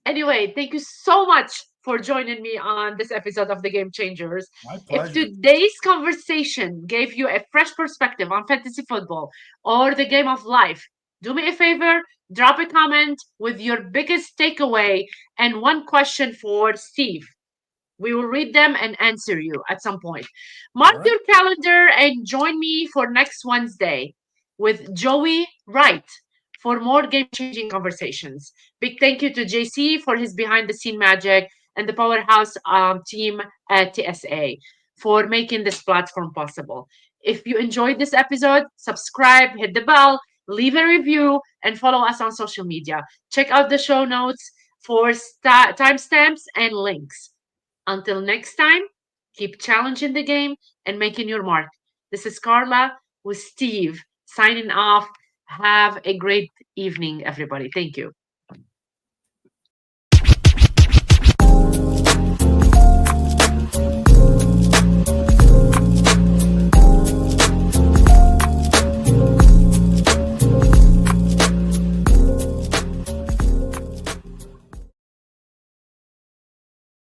Anyway, thank you so much for joining me on this episode of the Game Changers. My pleasure. If today's conversation gave you a fresh perspective on fantasy football or the game of life, do me a favor, drop a comment with your biggest takeaway and one question for Steve. We will read them and answer you at some point. Mark your calendar and join me for next Wednesday with Joey Wright for more game-changing conversations. Big thank you to JC for his behind-the-scene magic and the Powerhouse team at TSA for making this platform possible. If you enjoyed this episode, subscribe, hit the bell, leave a review, and follow us on social media. Check out the show notes for timestamps and links. Until next time, keep challenging the game and making your mark. This is Carla with Steve signing off. Have a great evening, everybody. Thank you.